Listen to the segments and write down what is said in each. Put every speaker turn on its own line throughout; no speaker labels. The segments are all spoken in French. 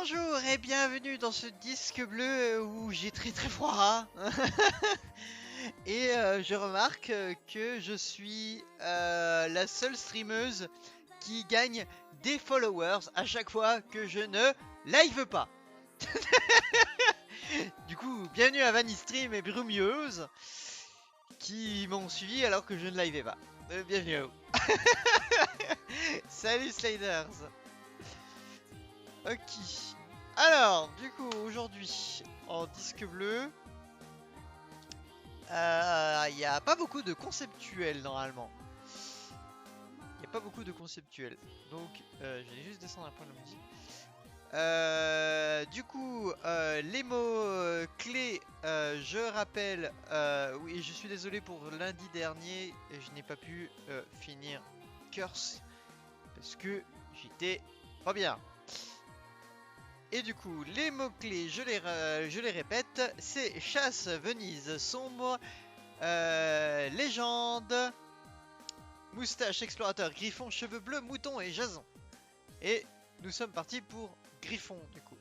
Bonjour et bienvenue dans ce disque bleu où j'ai très froid. Et je remarque que je suis la seule streameuse qui gagne des followers à chaque fois que je ne live pas. Du coup, bienvenue à Vanistream et Brumieuse qui m'ont suivi alors que je ne live pas. Bienvenue à vous. Salut Sliders. Ok. Alors, du coup, aujourd'hui, en disque bleu, il n'y a pas beaucoup de conceptuels normalement. Il n'y a pas beaucoup de conceptuels. Donc, je vais juste descendre un peu la musique. Du coup, les mots clés, je rappelle, oui, je suis désolé pour lundi dernier, je n'ai pas pu finir Curse parce que j'étais pas bien. Et du coup, les mots-clés, je les répète, c'est chasse, Venise, sombre, légende, moustache, explorateur, griffon, cheveux bleus, mouton et jason. Et nous sommes partis pour griffon, du coup.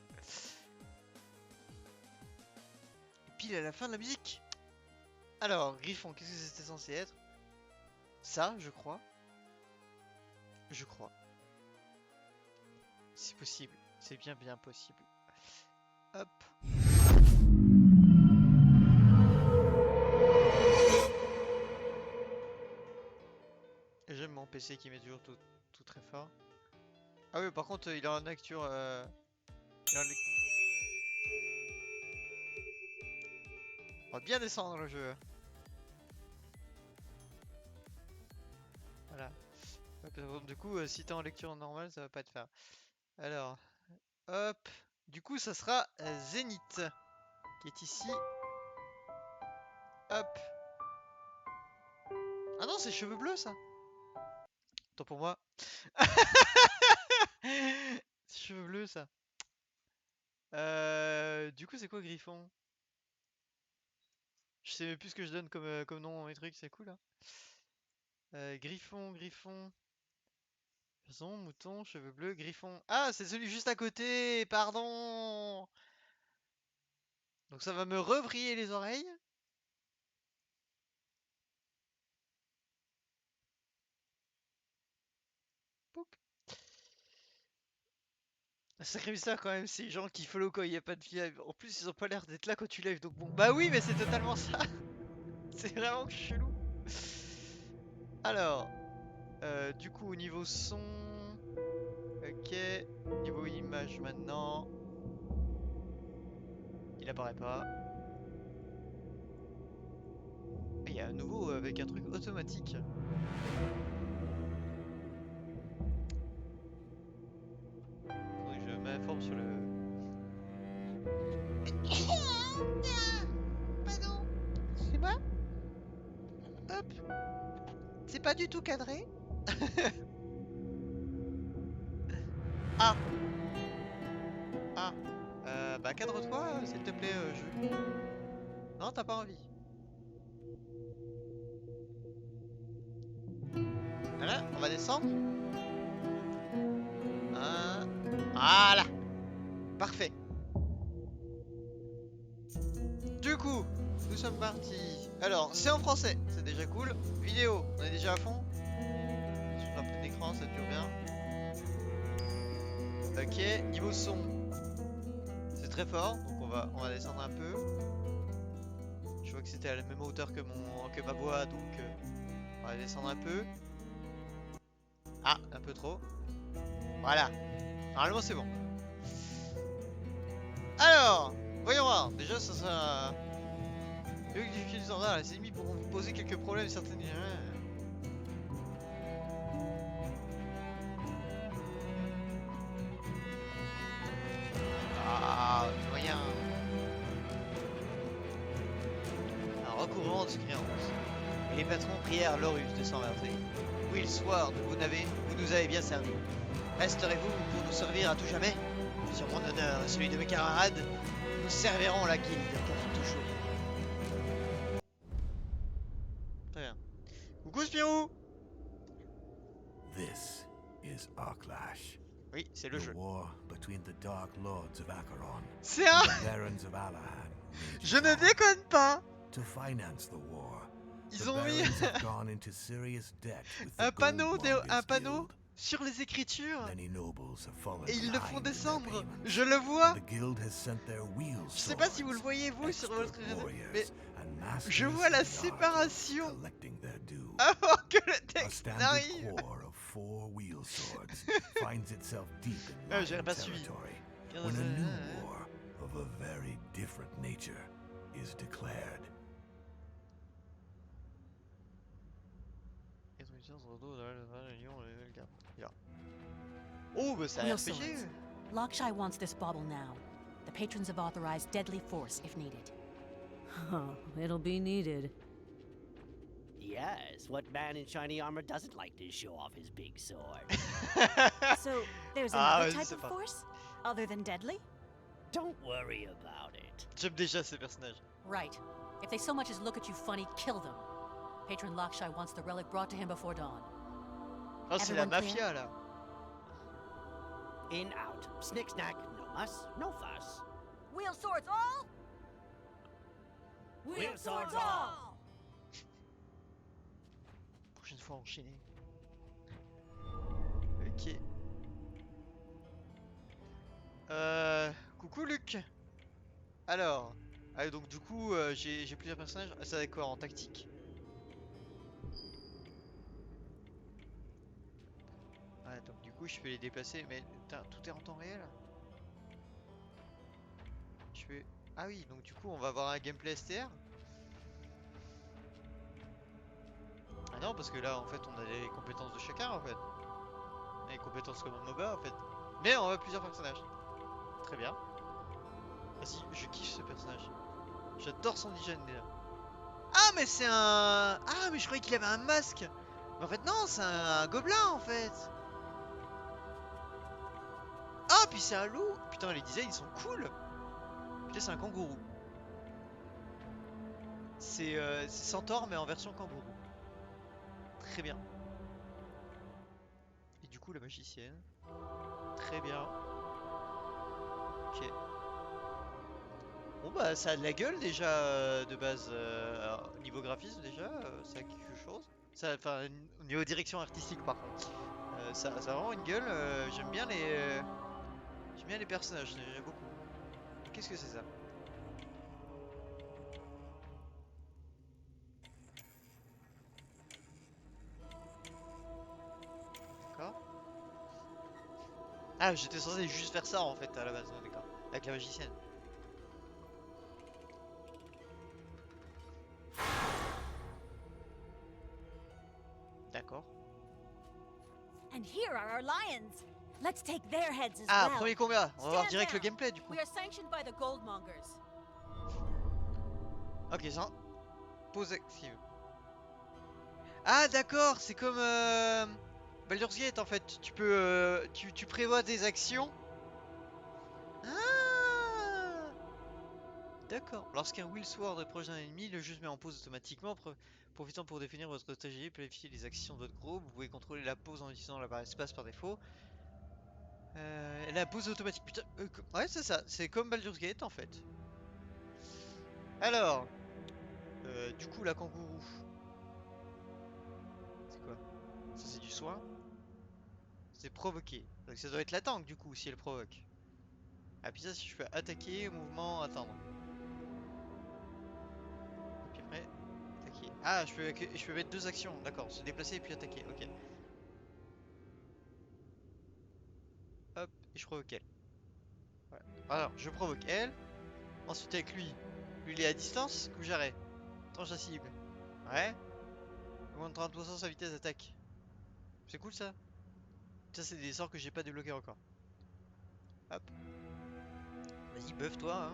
Et pile à la fin de la musique. Alors, griffon, qu'est-ce que c'était censé être? Ça, je crois. Je crois. C'est possible. C'est bien possible. Hop. J'aime mon PC qui met toujours tout très fort. Ah oui, par contre, il a en lecture... On va bien descendre le jeu. Voilà. Du coup, si t'es en lecture normale, ça va pas te faire. Alors, hop. Du coup, ça sera Zénith qui est ici. Hop. Ah non, c'est cheveux bleus ça. Tant pour moi. C'est cheveux bleus ça. Du coup, c'est quoi Griffon? Je sais même plus ce que je donne comme nom et trucs, c'est cool hein. Griffon. Jason, mouton, cheveux bleus, griffon. Ah, c'est celui juste à côté, pardon. Donc ça va me revriller les oreilles. Pouc. Un sacré mystère quand même, ces gens qui follow quand il n'y a pas de vie. En plus, ils ont pas l'air d'être là quand tu live. Donc bon, bah oui, mais c'est totalement ça. C'est vraiment chelou. Alors, du coup, au niveau son, ok. Niveau image maintenant, il apparaît pas. Il y a un nouveau avec un truc automatique. Faudrait que je m'informe sur le. Pardon, c'est moi. Hop, c'est pas du tout cadré. Ah, ah. Bah cadre-toi, s'il te plaît, jeu. Non, t'as pas envie. Voilà, on va descendre. Voilà. Parfait. Du coup, nous sommes partis. Alors, c'est en français, c'est déjà cool. Vidéo, on est déjà à fond. Sur la plein écran, ça dure bien. Ok, niveau son, c'est très fort, donc on va descendre un peu. Je vois que c'était à la même hauteur que ma voix, donc on va descendre un peu. Ah, un peu trop. Voilà. Normalement, c'est bon. Alors, voyons voir. Déjà, ça sera. Vu que difficulté standard, les ennemis pourront vous poser quelques problèmes certaines. Ah, moyen. Un recouvrement de créances. Et les patrons prièrent Lorus de s'enverser. Will Sword, vous nous avez bien servi. Resterez-vous pour nous servir à tout jamais? Sur mon honneur et celui de mes camarades, nous servirons la guilde car toujours. Très bien. Coucou Spirou!
This is Arklash.
Oui, c'est le
The
jeu.
war between the Dark Lords of Acheron
C'est
and
un...
the Barons of Alahan
Je
rages
ne
on.
déconne pas.
To finance the war, the
Ils ont mis
Barons have gone into serious debt with the
un
Goldmongers
panneau
Guild.
sur les écritures
Many nobles have fallen
et ils le font
behind in their
descendre.
payments,
Je le
and
vois.
the guild has sent their wheel
Je sais pas si vous le
swords,
voyez vous sur
expert
votre... Mais
warriors, and
je
masters
vois
in
la
the art of
séparation
collecting their due.
avant que le
A
texte
standard
n'arrive.
corps of 4 wheel swords finds itself deep in
Ah, j'aurais
Lion
pas suivi.
territory when a new war of a very different nature is declared.
Oh, bah c'est un
Wheel
RPG.
swords. Lakshai wants this bauble now. The patrons have authorized deadly force if needed.
Oh, it'll be needed.
Yes, what man in shiny armor doesn't like to show off his big sword?
So, there's
Ah,
another
je
type
sais
of
pas.
force? Other than deadly?
Don't worry about it.
J'aime déjà ces personnages.
Right. If they so much as look at you funny, kill them. Patron Lakshai wants the relic brought to him before dawn.
Oh, c'est la
Everyone clear?
mafia là.
In, out. Snick, snack. No muss, no fuss.
Wheel swords all!
Wheel swords all!
Prochaine fois enchaîner. Ok. Coucou Luc. Alors, donc du coup j'ai plusieurs personnages. Ah, ça va être quoi en tactique? Ah, donc du coup je peux les déplacer, mais putain, tout est en temps réel. Je fais... Ah oui, donc du coup on va avoir un gameplay STR. Ah non, parce que là en fait on a les compétences de chacun en fait. On a les compétences comme un MOBA en fait. Mais on a plusieurs personnages. Très bien. Vas-y, je kiffe ce personnage. J'adore son hygiène déjà. Ah mais c'est un... Ah mais je croyais qu'il avait un masque. Mais en fait non, c'est un gobelin en fait. Ah puis c'est un loup. Putain, les designs ils sont cool. Puis là c'est un kangourou. C'est Centaure mais en version kangourou. Très bien. Et du coup la magicienne. Très bien. Ok. Bon bah ça a de la gueule déjà de base. Alors, niveau graphisme déjà, ça a quelque chose. Ça, enfin au niveau direction artistique par contre. Ça a vraiment une gueule. J'aime bien les personnages, j'aime beaucoup. Qu'est-ce que c'est ça? D'accord. Ah, j'étais censé juste faire ça en fait à la base, ouais, d'accord. Avec la magicienne. D'accord.
And here are our lions. Let's take their heads as
Ah,
well.
premier combat. On va voir
Stand
direct le
down.
gameplay du coup.
We are sanctioned by the Goldmongers.
Ok, ça. Pause active. Ah, d'accord, c'est comme Baldur's Gate en fait. Tu peux, tu prévois des actions. Ah, d'accord. Lorsqu'un Will Sword est proche d'un ennemi, le jeu se met en pause automatiquement, profitant pour définir votre stratégie et planifier les actions de votre groupe. Vous pouvez contrôler la pause en utilisant la barre espace par défaut. La pause automatique. Putain, ouais, c'est ça. C'est comme Baldur's Gate en fait. Alors, du coup, la kangourou. C'est quoi? Ça, c'est du soin. C'est provoquer. Donc ça doit être la tank du coup si elle provoque. Ah puis ça si je peux attaquer, mouvement, attendre. Et puis après, attaquer. Ah je peux mettre deux actions, d'accord, se déplacer et puis attaquer, ok. Hop, et je provoque elle. Voilà. Alors je provoque elle. Ensuite avec lui. Lui il est à distance, coup j'arrête. Tranche la cible. Ouais. Augmente 30% sa vitesse d'attaque. C'est cool ça. Ça c'est des sorts que j'ai pas débloqués encore. Hop. Vas-y buff toi hein.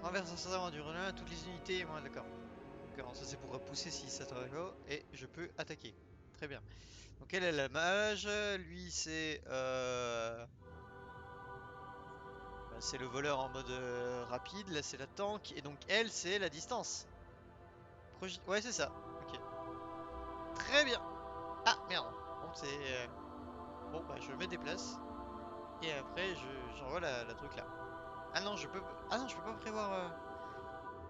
Renverse instantanément du relais à toutes les unités, moi d'accord. D'accord, ça c'est pour repousser si ça travaille et je peux attaquer. Très bien. Donc elle est la mage, lui c'est le voleur en mode rapide, là c'est la tank et donc elle c'est la distance. Ouais c'est ça. Ok. Très bien. Ah merde. Bon c'est Bon bah je me déplace. Et après j'envoie la truc là. Ah non je peux. Ah non je peux pas prévoir.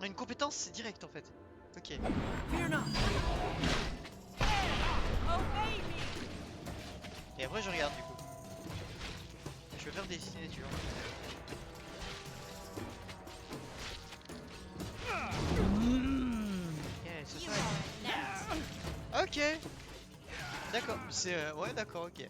Une compétence c'est direct en fait. Ok. Et après je regarde du coup. Je vais faire des signatures. Yeah, c'est ça. Ok. D'accord. C'est ouais d'accord ok.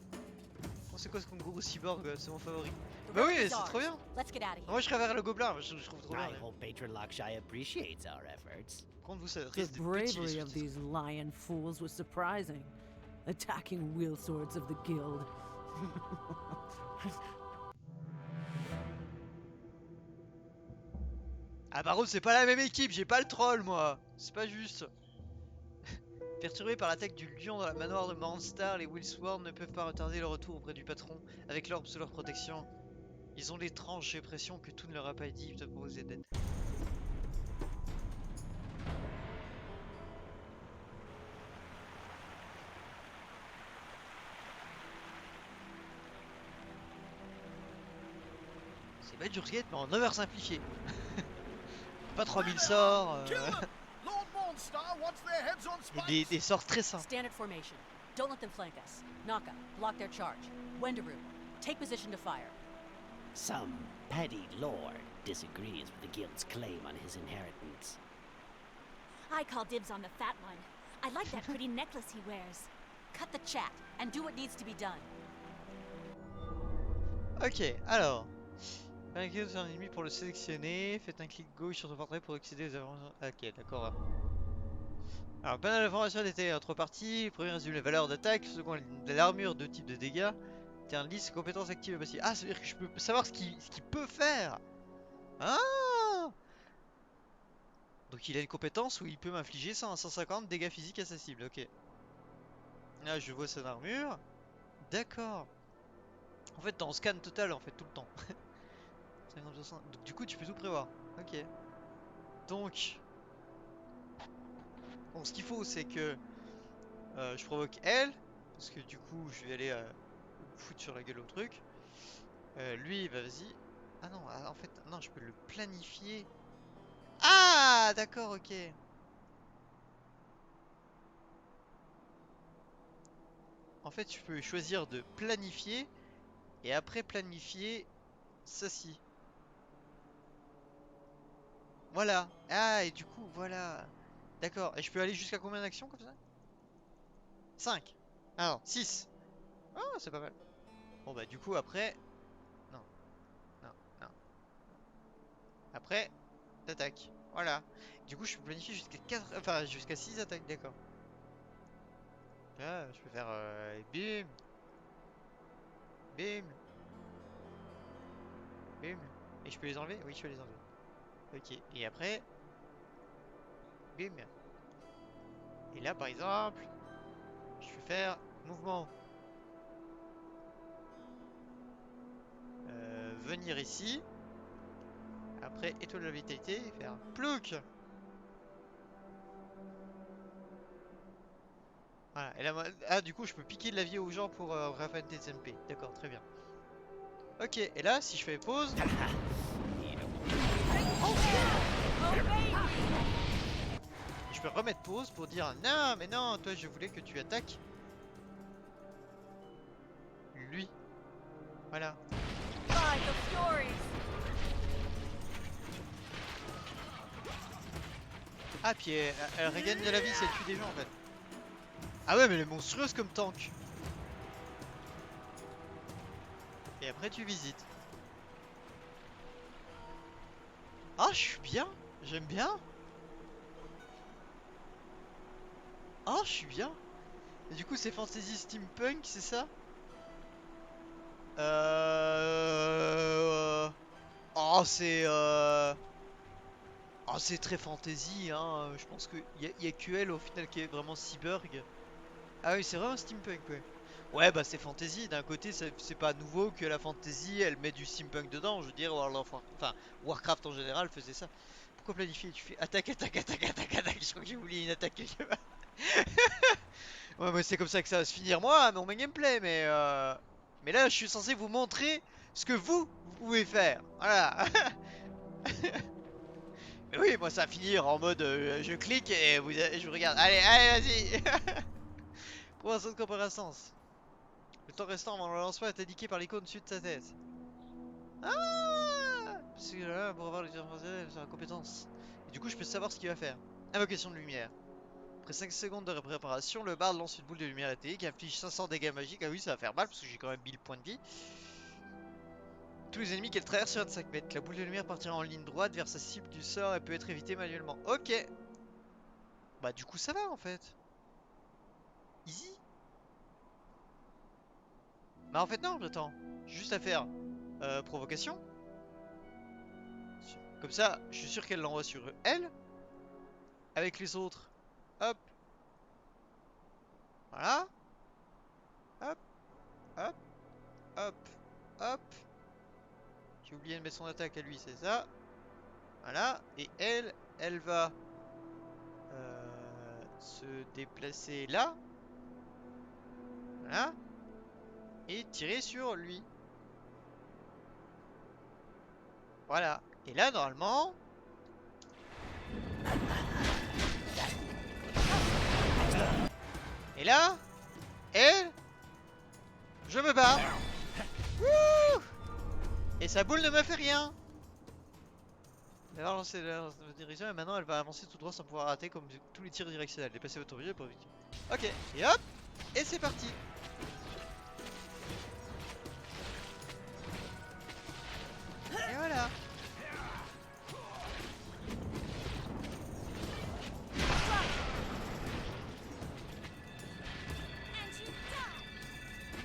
Bon, c'est quoi ce Kanguru Cyborg? C'est mon favori. Bah oui c'est trop bien.
Let's get out of here.
Moi je serais vers le gobelin. Je trouve trop bien.
I hope Patron Lakshai appreciates our efforts.
Par contre vous ça
The
risque de petit
bravery
les
of
sous-titres.
these lion fools was surprising. Attacking wheel swords of the guild.
Ah par contre c'est pas la même équipe, j'ai pas le troll moi. C'est pas juste. Perturbés par l'attaque du lion dans la manoir de Mornstar, les Willsworn ne peuvent pas retarder le retour auprès du patron avec l'orbe sous leur protection. Ils ont l'étrange impression que tout ne leur a pas dit de proposer d'aide. C'est Baldur's Gate mais en 9 heures simplifié. Pas 3000 sorts.
Lord Mornstar wants their heads on
Et
spikes.
des sorts très simples.
Standard formation. Don't let them flank us. Naka, block their charge. Wendaru, take position to fire.
Some petty lord disagrees with the guild's claim on his inheritance.
I call dibs on the fat one. I like that pretty necklace he wears.
Cut the chat and do what needs to be done.
Ok, alors. Faites un clic sur un ennemi pour le sélectionner. Faites un clic gauche sur son portrait pour accéder aux informations. Ok, d'accord. Alors, panel d'informations détaillé en 3 parties. Le premier résume les valeurs d'attaque. Le second, de l'armure, 2 types de dégâts. Tiens, liste compétences actives et passives. Ah, ça veut dire que je peux savoir ce qu'il peut faire. Ah! Donc, il a une compétence où il peut m'infliger 100 à 150 dégâts physiques à sa cible. Ok. Là, je vois son armure. D'accord. En fait, t'es en scan total en fait tout le temps. 50%. Donc du coup tu peux tout prévoir. Ok. Donc bon, ce qu'il faut c'est que je provoque elle. Parce que du coup je vais aller foutre sur la gueule au truc. Lui bah vas-y. Ah non en fait non je peux le planifier. Ah d'accord ok. En fait je peux choisir de planifier. Et après planifier ceci. Voilà. Ah et du coup voilà. D'accord. Et je peux aller jusqu'à combien d'actions comme ça? 5. Ah non, 6. Ah, c'est pas mal. Bon bah du coup après... Non, non, non. Après, t'attaques. Voilà. Du coup je peux planifier jusqu'à 4... Enfin jusqu'à 6 attaques, d'accord. Là, je peux faire... bim. Bim. Bim. Et je peux les enlever? Oui, je peux les enlever. Ok. Et après... Bim. Et là par exemple... Je peux faire... Mouvement. Venir ici. Après étoile de la vitalité et faire plouc. Voilà. Et là, ah du coup je peux piquer de la vie aux gens pour Rafael TSMP. D'accord, très bien. Ok, et là si je fais pause. Je peux remettre pause pour dire non mais non toi je voulais que tu attaques lui. Voilà.
By the Furies.
Ah puis elle regagne de la vie si elle tue des gens en fait. Ah ouais mais elle est monstrueuse comme tank. Et après tu visites. Ah je suis bien. J'aime bien. Ah je suis bien. Et du coup c'est fantasy steampunk c'est ça? Oh c'est oh c'est très fantasy hein. Je pense que y a que elle au final qui est vraiment cyborg. Ah oui c'est vraiment steampunk ouais. Ouais bah c'est fantasy, d'un côté c'est pas nouveau que la fantasy elle met du steampunk dedans, je veux dire Warcraft en général faisait ça. Pourquoi planifier? Tu fais attaque, attaque, attaque, attaque, attaque, je crois que j'ai oublié une attaque quelque part. Ouais mais c'est comme ça que ça va se finir moi, mon gameplay mais Mais là, je suis censé vous montrer ce que vous pouvez faire. Voilà. Mais oui, moi ça va finir en mode je clique et je vous regarde. Allez, allez, vas-y. Pour un saut de comparaissance. Le temps restant avant le lancement est indiqué par l'icône au-dessus de sa tête. Ah, parce que là, pour avoir les sur la compétence. Et du coup, je peux savoir ce qu'il va faire. Invocation de lumière. Après 5 secondes de préparation, le barde lance une boule de lumière éthérique qui inflige 500 dégâts magiques. Ah oui, ça va faire mal parce que j'ai quand même 1000 points de vie. Tous les ennemis qu'elle traverse sur 25 mètres. La boule de lumière partira en ligne droite vers sa cible du sort et peut être évitée manuellement. Ok. Bah du coup ça va en fait. Easy. Bah en fait non, j'attends. Juste à faire provocation. Comme ça, je suis sûr qu'elle l'envoie sur elle. Avec les autres. Hop. Voilà. Hop. Hop. Hop. Hop. J'ai oublié de mettre son attaque à lui, c'est ça. Voilà. Et elle, elle va se déplacer là. Voilà. Et tirer sur lui. Voilà. Et là, normalement... Et là, elle... Je me barre. Wouh! Et sa boule ne me fait rien. Elle va lancer la direction et maintenant elle va avancer tout droit sans pouvoir rater comme tous les tirs directionnels. Déplacer votre objet pour vite. Ok, et hop! Et c'est parti! Et voilà!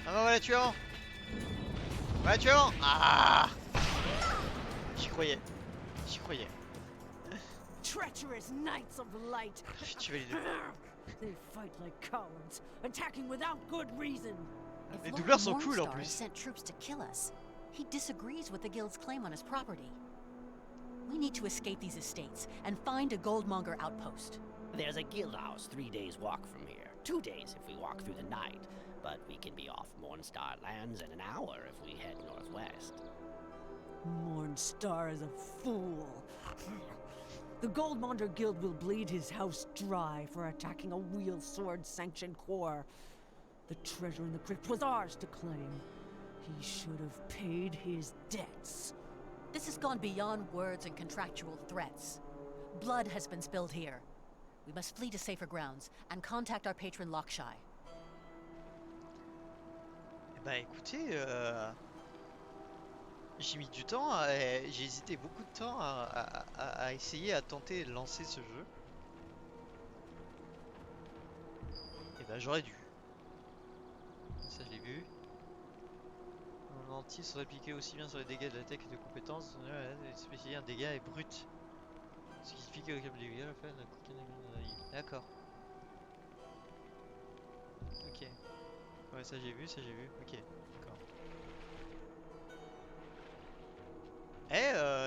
Ah bah voilà, tu es en! Voilà, tu es en! Ah! J'y croyais. J'y croyais.
Treacherous knights of light.
Tu vas les deux.
They fight like cowards, attacking without good reason.
If
Les
Lord
doubleurs sont cool en
Mornstar
plus.
sent troops to kill us, he disagrees with the guild's claim on his property. We need to escape these estates and find a goldmonger outpost.
There's a guild house 3 days walk from here. 2 days if we walk through the night. But we can be off Mornstar lands in an hour if we head northwest.
Mornstar is a fool. The Goldmonger Guild will bleed his house dry for attacking a wheel sword sanctioned core. The treasure in the crypt was ours to claim. He should have paid his debts.
This has gone beyond words and contractual threats. Blood has been spilled here. We must flee to safer grounds and contact our patron Lokshai.
Bah écoutez, j'ai mis du temps, j'ai hésité beaucoup de temps à essayer, à tenter de lancer ce jeu. Et bah j'aurais dû. Ça je l'ai vu. Mon anti se répliquer aussi bien sur les dégâts de l'attaque que de compétences. Spécialiser un dégât est brut. Ce qui signifie que le dégât la fin d'un coup. D'accord. Ok. Ouais, ça j'ai vu, ok, d'accord.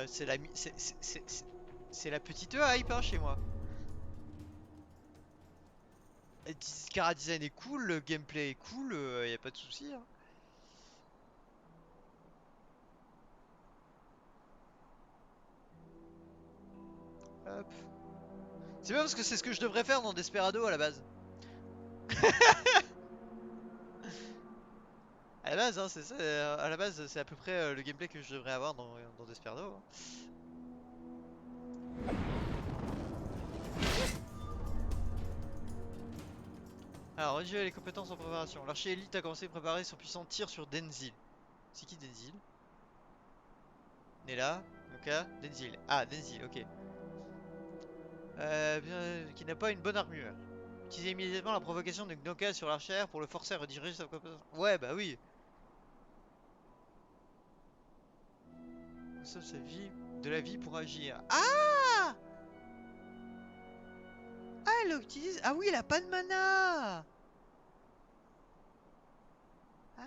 C'est la c'est la petite hype hein, chez moi. Cara design est cool, le gameplay est cool, y a pas de souci. Hein. Hop. C'est bien parce que c'est ce que je devrais faire dans Desperado à la base. À la base, hein, c'est ça. À la base, c'est à peu près le gameplay que je devrais avoir dans Desperado. Hein. Alors, rediger les compétences en préparation. L'archer élite a commencé à préparer son puissant tir sur Denzil. C'est qui Denzil? Nella, Noka, Denzil. Ah, Denzil, ok. Qui n'a pas une bonne armure. Utilisez immédiatement la provocation de Gnoka sur l'archère pour le forcer à rediriger sa compétence. Ouais, bah oui. Sauve sa vie, de la vie pour agir. Ah! Ah, elle utilise. Ah oui, elle a pas de mana! Ah!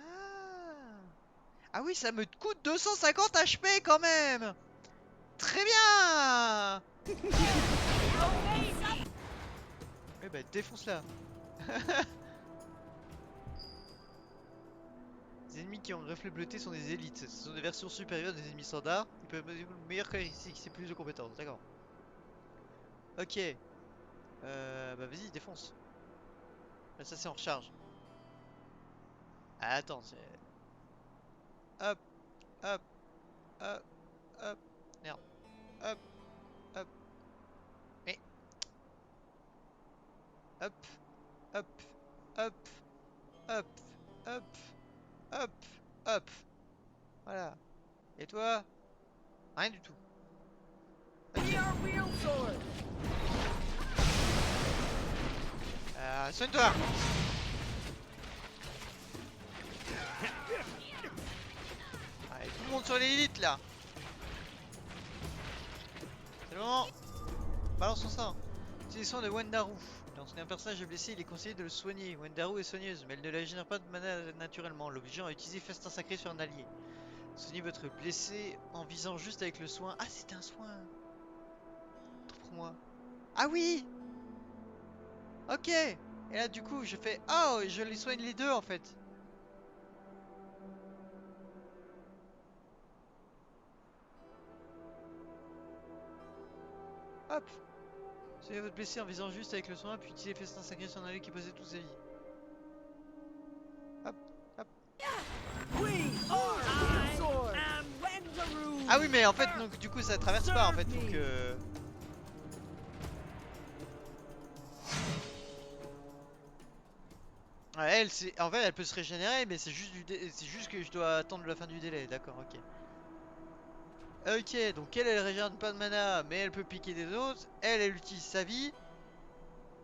Ah oui, ça me coûte 250 HP quand même! Très bien! Eh bah, défonce-la! Les ennemis qui ont un reflet bleuté sont des élites. Ce sont des versions supérieures des ennemis standards. Ils peuvent avoir une meilleure caractéristique, c'est plus de compétences. D'accord. Ok. Bah vas-y, défonce. Là, ça c'est en recharge. Ah, attends, c'est... Hop, hop, hop, hop. Merde. Hop, hop. Mais... Hop, hop, hop, hop, hop, hop, hop. Voilà. Et toi? Rien du tout. Ok. Soigne-toi. Allez, tout le monde sur l'élite là. C'est le moment. Balançons ça. C'est les soins de Wendaru. Lorsqu'un personnage est blessé, il est conseillé de le soigner. Wendaru est soigneuse, mais elle ne la génère pas de mana naturellement, l'obligeant à utiliser Festin Sacré sur un allié. Soignez votre blessé en visant juste avec le soin. Ah, c'était un soin. Pour moi. Ah oui. Ok. Et là, du coup, je fais... Oh, je les soigne les deux, en fait. Hop. Soignez votre blessé en visant juste avec le soin, puis utilisez Festin Sacré sur un allié qui possède toute sa vie. Hop, hop. Ah oui, mais en fait, donc, du coup, ça traverse pas, en fait. Donc, ouais, elle, c'est... En fait, elle peut se régénérer, mais c'est juste c'est juste que je dois attendre la fin du délai. D'accord, ok. Ok, donc elle régénère pas de mana, mais elle peut piquer des autres. Elle utilise sa vie.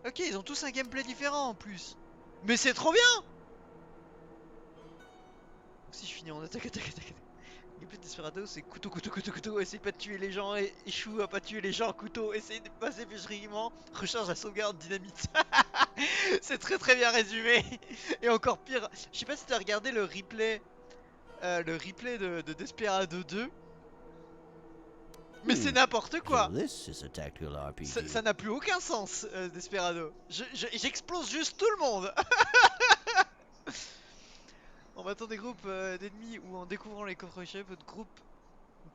Ok, ils ont tous un gameplay différent en plus. Mais c'est trop bien! Donc si je finis en attaque, attaque, attaque, attaque. Le gameplay de Desperado, c'est couteau, couteau, couteau, couteau. Essaye pas de tuer les gens, et échoue à pas tuer les gens, couteau. Essaye de passer pêcherie-giment. Recharge la sauvegarde, dynamite. C'est très très bien résumé. Et encore pire, je sais pas si t'as regardé le replay. De Desperado 2. Mais c'est n'importe quoi.
So this is a tactical RPG.
Ça n'a plus aucun sens, Desperado. J'explose juste tout le monde. En battant des groupes d'ennemis ou en découvrant les coffres chefs, votre groupe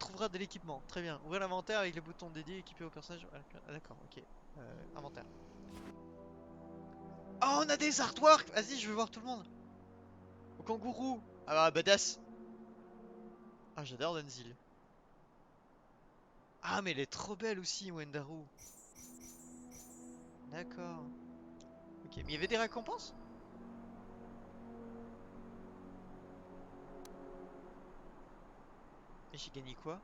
trouvera de l'équipement. Très bien. Ouvrez l'inventaire avec les boutons dédiés équipés au personnage. Ah, d'accord, ok. Inventaire. Oh, on a des artworks. Vas-y, je veux voir tout le monde. Au kangourou. Ah bah, badass. Ah, j'adore Denzil. Ah, mais elle est trop belle aussi, Wendaru. D'accord. Ok, mais il y avait des récompenses? Et j'ai gagné quoi?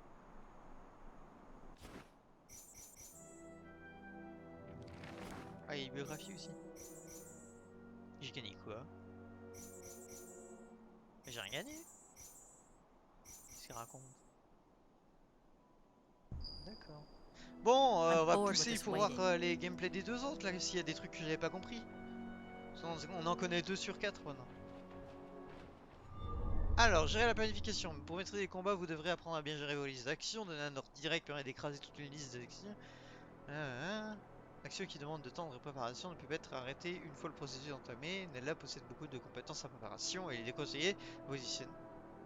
Ah, il y a une biographie aussi. J'ai gagné quoi? J'ai rien gagné. Qu'est-ce qu'il raconte? D'accord. Bon, on va pousser pour voir les gameplays des deux autres là, s'il y a des trucs que j'avais pas compris. On en connaît 2 sur 4 maintenant. Alors, gérer la planification. Pour maîtriser les combats, vous devrez apprendre à bien gérer vos listes d'actions. Donner un ordre direct permet d'écraser toute une liste d'actions. Action qui demande de temps de préparation ne peut pas être arrêtée une fois le processus entamé. Nella possède beaucoup de compétences en préparation et il est conseillé de positionner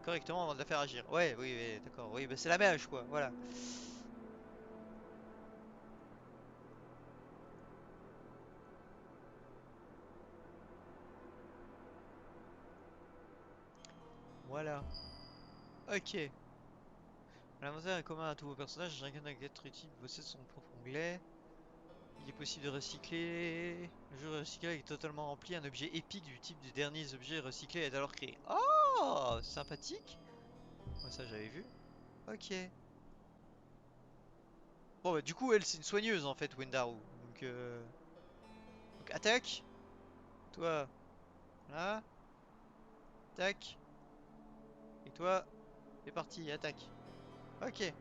correctement avant de la faire agir. Ouais, oui, oui d'accord. Oui, bah c'est la mèche quoi, voilà. Voilà. Ok. L'inventaire est commun à tous vos personnages. Chacun doit être utile possède son propre onglet. Il est possible de recycler. Le jeu recyclé est totalement rempli. Un objet épique du type du dernier objet recyclé est alors créé. Oh, sympathique. Moi ça j'avais vu. Ok. Bon bah du coup elle c'est une soigneuse en fait Wendaru. Donc attaque. Toi. Là. Tac. Et toi. C'est parti, attaque. Ok.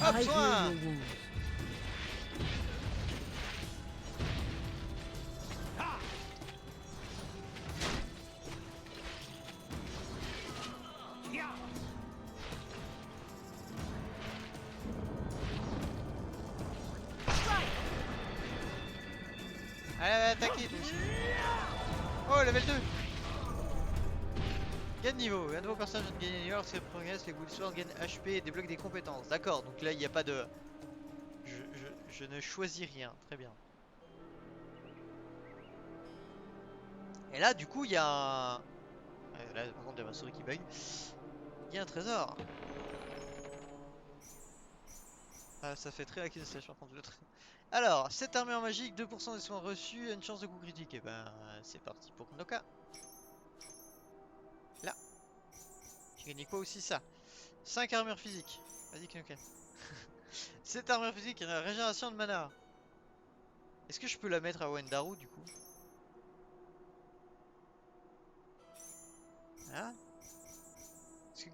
Hop, soin. attaquer toi aussi. Oh, level 2. Gagne niveau. Un nouveau personnage vient de gagner niveau lorsqu'il progresse, les Guild Swords gagnent HP et débloquent des compétences. D'accord, donc là il n'y a pas de... Je ne choisis rien, très bien. Et là du coup il y a un... Là par contre il y a ma souris qui bug. Il y a un trésor. Ah, ça fait très hack and slash par contre le trésor. Alors, cette armure magique, 2% des soins reçus, une chance de coup critique. Et ben c'est parti pour Knoka. Là. J'ai gagné quoi aussi ça? 5 armures physiques. Vas-y Knoka. Cette armure physique, régénération de mana. Est-ce que je peux la mettre à Wendaru du coup? Hein?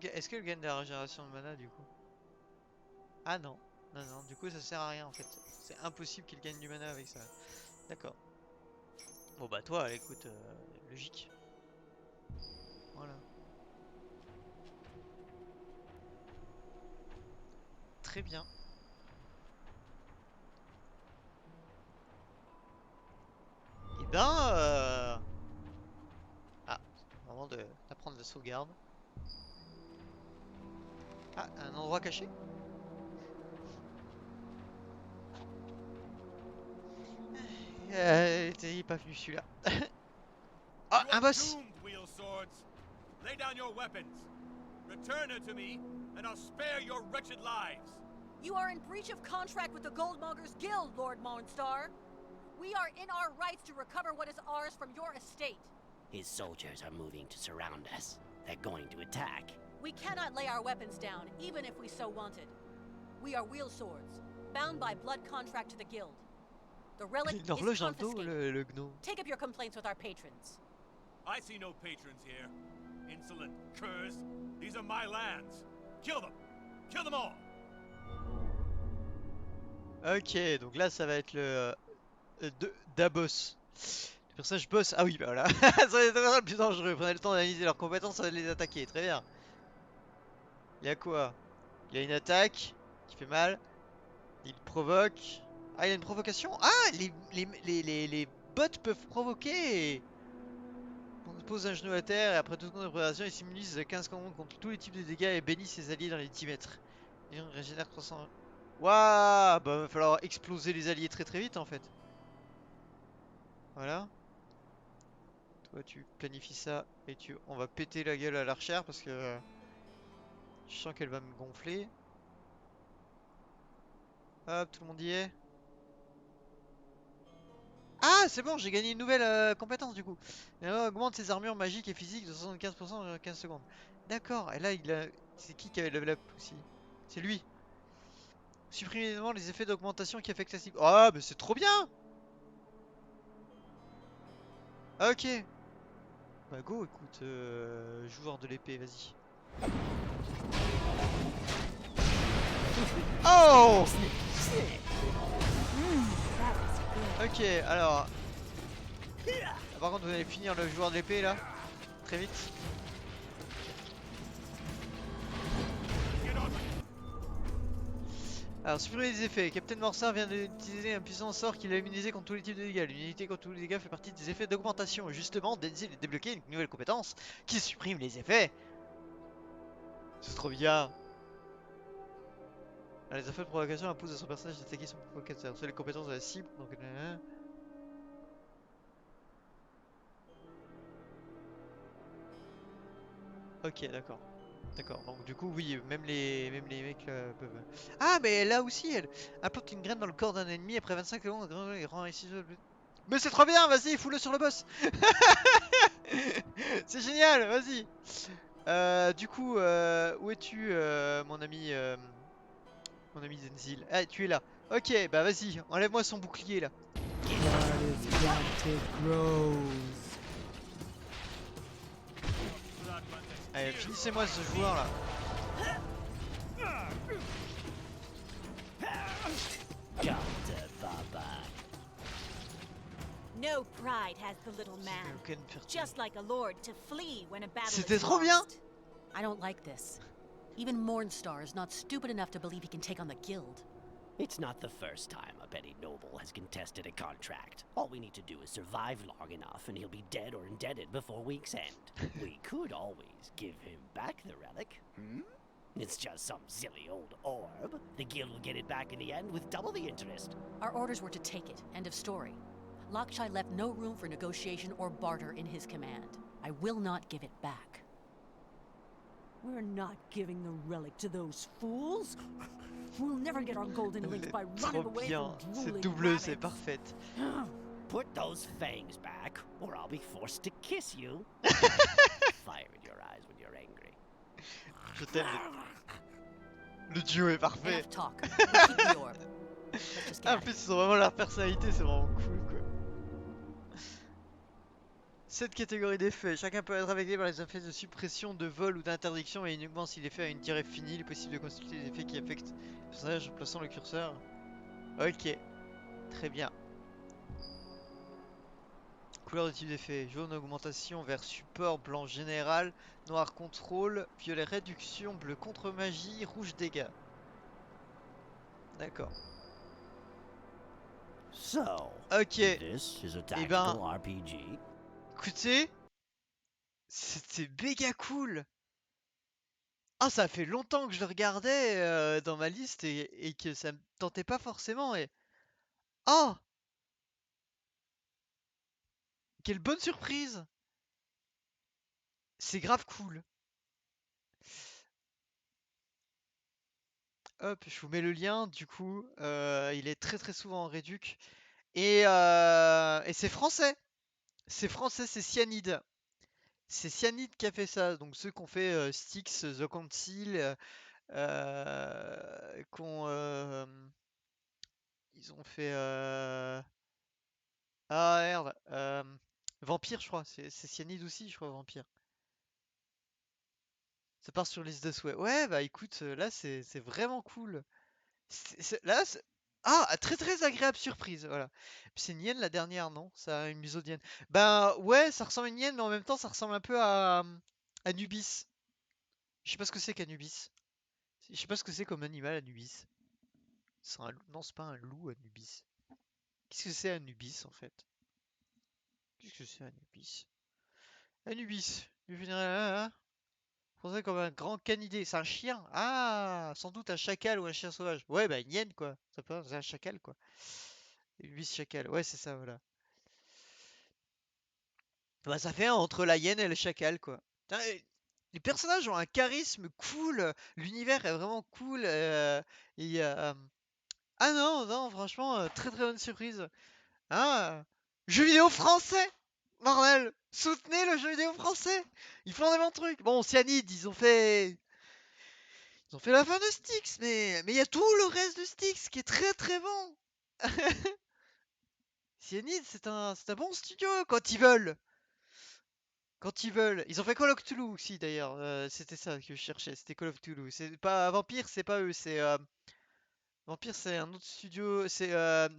Est-ce qu'elle gagne de la régénération de mana du coup? Ah non. Non, non, du coup ça sert à rien en fait. C'est impossible qu'il gagne du mana avec ça. D'accord. Bon bah toi, écoute, logique. Voilà. Très bien. Et ben... Ah, moment d'apprendre la sauvegarde. Ah, un endroit caché? T'es pas venu celui-là. Ah, un boss!
Wheel swords. Lay down your weapons. Return her to me, and I'll spare your wretched lives.
You are in breach of contract with the Goldmongers Guild, Lord Mornstar. We are in our rights to recover what is ours from your estate.
His soldiers are moving to surround us. They're going to attack.
We cannot lay our weapons down, even if we so wanted. We are wheel swords, bound by blood contract to the guild. The relic
Une horloge
is
dans le dos,
confiscated.
le gnome.
Take up your complaints with our patrons.
I see no patrons here. Insolent curs. These are my lands. Kill them. Kill them all.
Ok, donc là ça va être le... Dabos. Le personnage boss. Ah oui, bah voilà. Ça va être le plus dangereux. Prenez le temps d'analyser leurs compétences, ça va les attaquer. Très bien. Il y a quoi? Il y a une attaque qui fait mal. Il provoque. Ah, il y a une provocation. Ah, les bots peuvent provoquer. On pose un genou à terre et après toute secondes de préparation, il s'immunise 15 secondes contre tous les types de dégâts et bénit ses alliés dans les 10 mètres. Il régénère 300. Waouh, bah va falloir exploser les alliés très vite en fait. Voilà. Toi tu planifies ça et on va péter la gueule à l'archère parce que je sens qu'elle va me gonfler. Hop, tout le monde y est. Ah, c'est bon, j'ai gagné une nouvelle compétence du coup. Augmente ses armures magiques et physiques de 75% en 15 secondes. D'accord, et là il a... C'est qui avait level up aussi? C'est lui. Supprimer évidemment les effets d'augmentation qui affectent la cible. Ah, mais c'est trop bien! Ok. Bah go, écoute, joueur de l'épée, vas-y. Oh! Ok, alors... Par contre, vous allez finir le joueur de l'épée là. Très vite. Alors, supprimer les effets. Captain Morsa vient d'utiliser un puissant sort qui l'a immunisé contre tous les types de dégâts. L'immunité contre tous les dégâts fait partie des effets d'augmentation. Justement, Denzil a débloqué une nouvelle compétence qui supprime les effets. C'est trop bien. Alors, les effets de provocation imposent à son personnage d'attaquer son provocateur. C'est les compétences de la cible. Donc, ok, d'accord. D'accord, donc du coup, oui, même les mecs peuvent... Ah, mais là aussi, elle implante une graine dans le corps d'un ennemi après 25 secondes et rend ici... Mais c'est trop bien, vas-y, fous-le sur le boss. C'est génial, vas-y. Du coup, où es-tu, mon ami Denzil? Ah, tu es là. Ok, bah vas-y, enlève-moi son bouclier, là. Allez, finissez-moi ce joueur là.
No pride has the little man. Just like a lord to flee when a battle
C'était
is
trop bien.
lost.
I don't like this. Even Mornstar is not stupid enough to believe he can take on the guild.
It's not the first time a petty noble has contested a contract. All we need to do is survive long enough and he'll be dead or indebted before week's end. We could always give him back the relic. It's just some silly old orb. The guild will get it back in the end with double the interest.
Our orders were to take it. End of story. Lakshai left no room for negotiation or barter in his command. I will not give it back.
We're not giving the relic to those fools. We'll never get our golden links by running
Trop
away
bien.
from
Cette
drooling
doubleuse est
rabbits.
parfaite.
Put those fangs back, or I'll be forced to kiss you. Fire in your eyes when you're angry.
Je t'aime. Le duo est parfait.
Enough talk. We'll keep the orb. Let's just get
Ah, en
out of
plus,
here.
ils ont vraiment leur personnalité, c'est vraiment cool quoi. Cette catégorie d'effets, chacun peut être affecté par les effets de suppression, de vol ou d'interdiction, et uniquement si l'effet a une durée finie, il est possible de consulter les effets qui affectent le personnage en plaçant le curseur. Ok, très bien. Couleur de type d'effet, jaune augmentation, vert support, blanc général, noir contrôle, violet réduction, bleu contre magie, rouge dégâts. D'accord.
So,
Ok,
this is a tactical RPG.
écoutez, c'était méga cool. Ah, ça fait longtemps que je le regardais dans ma liste et que ça me tentait pas forcément. Et oh, quelle bonne surprise! C'est grave cool. Hop, je vous mets le lien. Du coup, il est très très souvent en réduc et c'est français. C'est français, c'est Cyanide. C'est Cyanide qui a fait ça. Donc ceux qui ont fait Styx, The Council, ils ont fait ah merde, Vampire, je crois. C'est Cyanide aussi, je crois, Vampire. Ça part sur liste de souhaits. Ouais, bah écoute, là c'est vraiment cool. Là, ah, très très agréable surprise, voilà. Puis c'est une hyène la dernière, non? Ça a une musodienne. Ben ouais, ça ressemble à une hyène, mais en même temps, ça ressemble un peu à Anubis. Je sais pas ce que c'est qu'Anubis. Je sais pas ce que c'est comme animal, Anubis. C'est un loup. Non, c'est pas un loup, Anubis. Qu'est-ce que c'est Anubis en fait? Qu'est-ce que c'est Anubis? Anubis. Je dirais, pensais comme un grand canidé. C'est un chien? Ah, sans doute un chacal ou un chien sauvage. Ouais, bah une hyène quoi. Ça peut c'est un chacal quoi. Anubis chacal. Ouais, c'est ça, voilà. Bah ça fait entre la hyène et le chacal quoi. Putain, les personnages ont un charisme cool. L'univers est vraiment cool. Et, ah non, non, franchement, très très bonne surprise. Ah, jeu vidéo français! Bordel! Soutenez le jeu vidéo français! Ils font des bons trucs! Bon, Cyanide, ils ont fait. Ils ont fait la fin de Styx, mais il y a tout le reste de Styx qui est très très bon! Cyanide, c'est un bon studio quand ils veulent! Quand ils veulent. Ils ont fait Call of Cthulhu aussi d'ailleurs. C'était ça que je cherchais, c'était Call of Cthulhu. C'est pas Vampire, c'est pas eux, c'est. Vampire, c'est un autre studio, c'est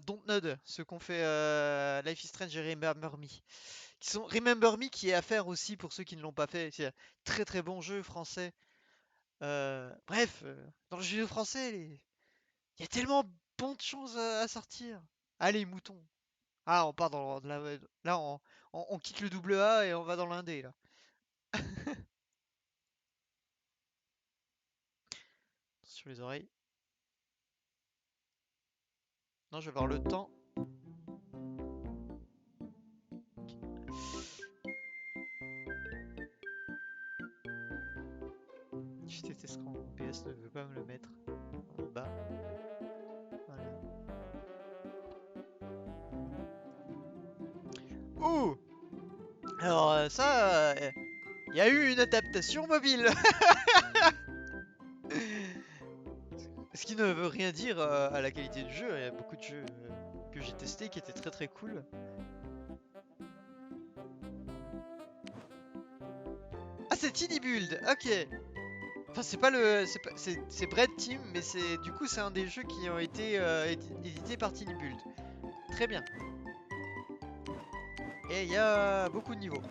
Dontnod, ceux qu'on fait Life is Strange et Remember Me. Remember Me qui est à faire aussi pour ceux qui ne l'ont pas fait. C'est un très très bon jeu français. Bref, dans le jeu français, il y a tellement bon de choses à sortir. Allez, mouton. Ah, on part là, on quitte le double A et on va dans l'indé là. Sur les oreilles. Non, je vais avoir le temps. Je déteste quand OBS ne veut pas me le mettre en bas. Voilà. Ouh! Alors ça, il y a eu une adaptation mobile. Ce qui ne veut rien dire à la qualité du jeu. Il y a beaucoup de jeux que j'ai testés qui étaient très très cool. Ah, c'est Tiny Build. Ok. Enfin, c'est pas le, c'est Bread Team, mais c'est du coup c'est un des jeux qui ont été édités par Tiny Build. Très bien. Et il y a beaucoup de niveaux.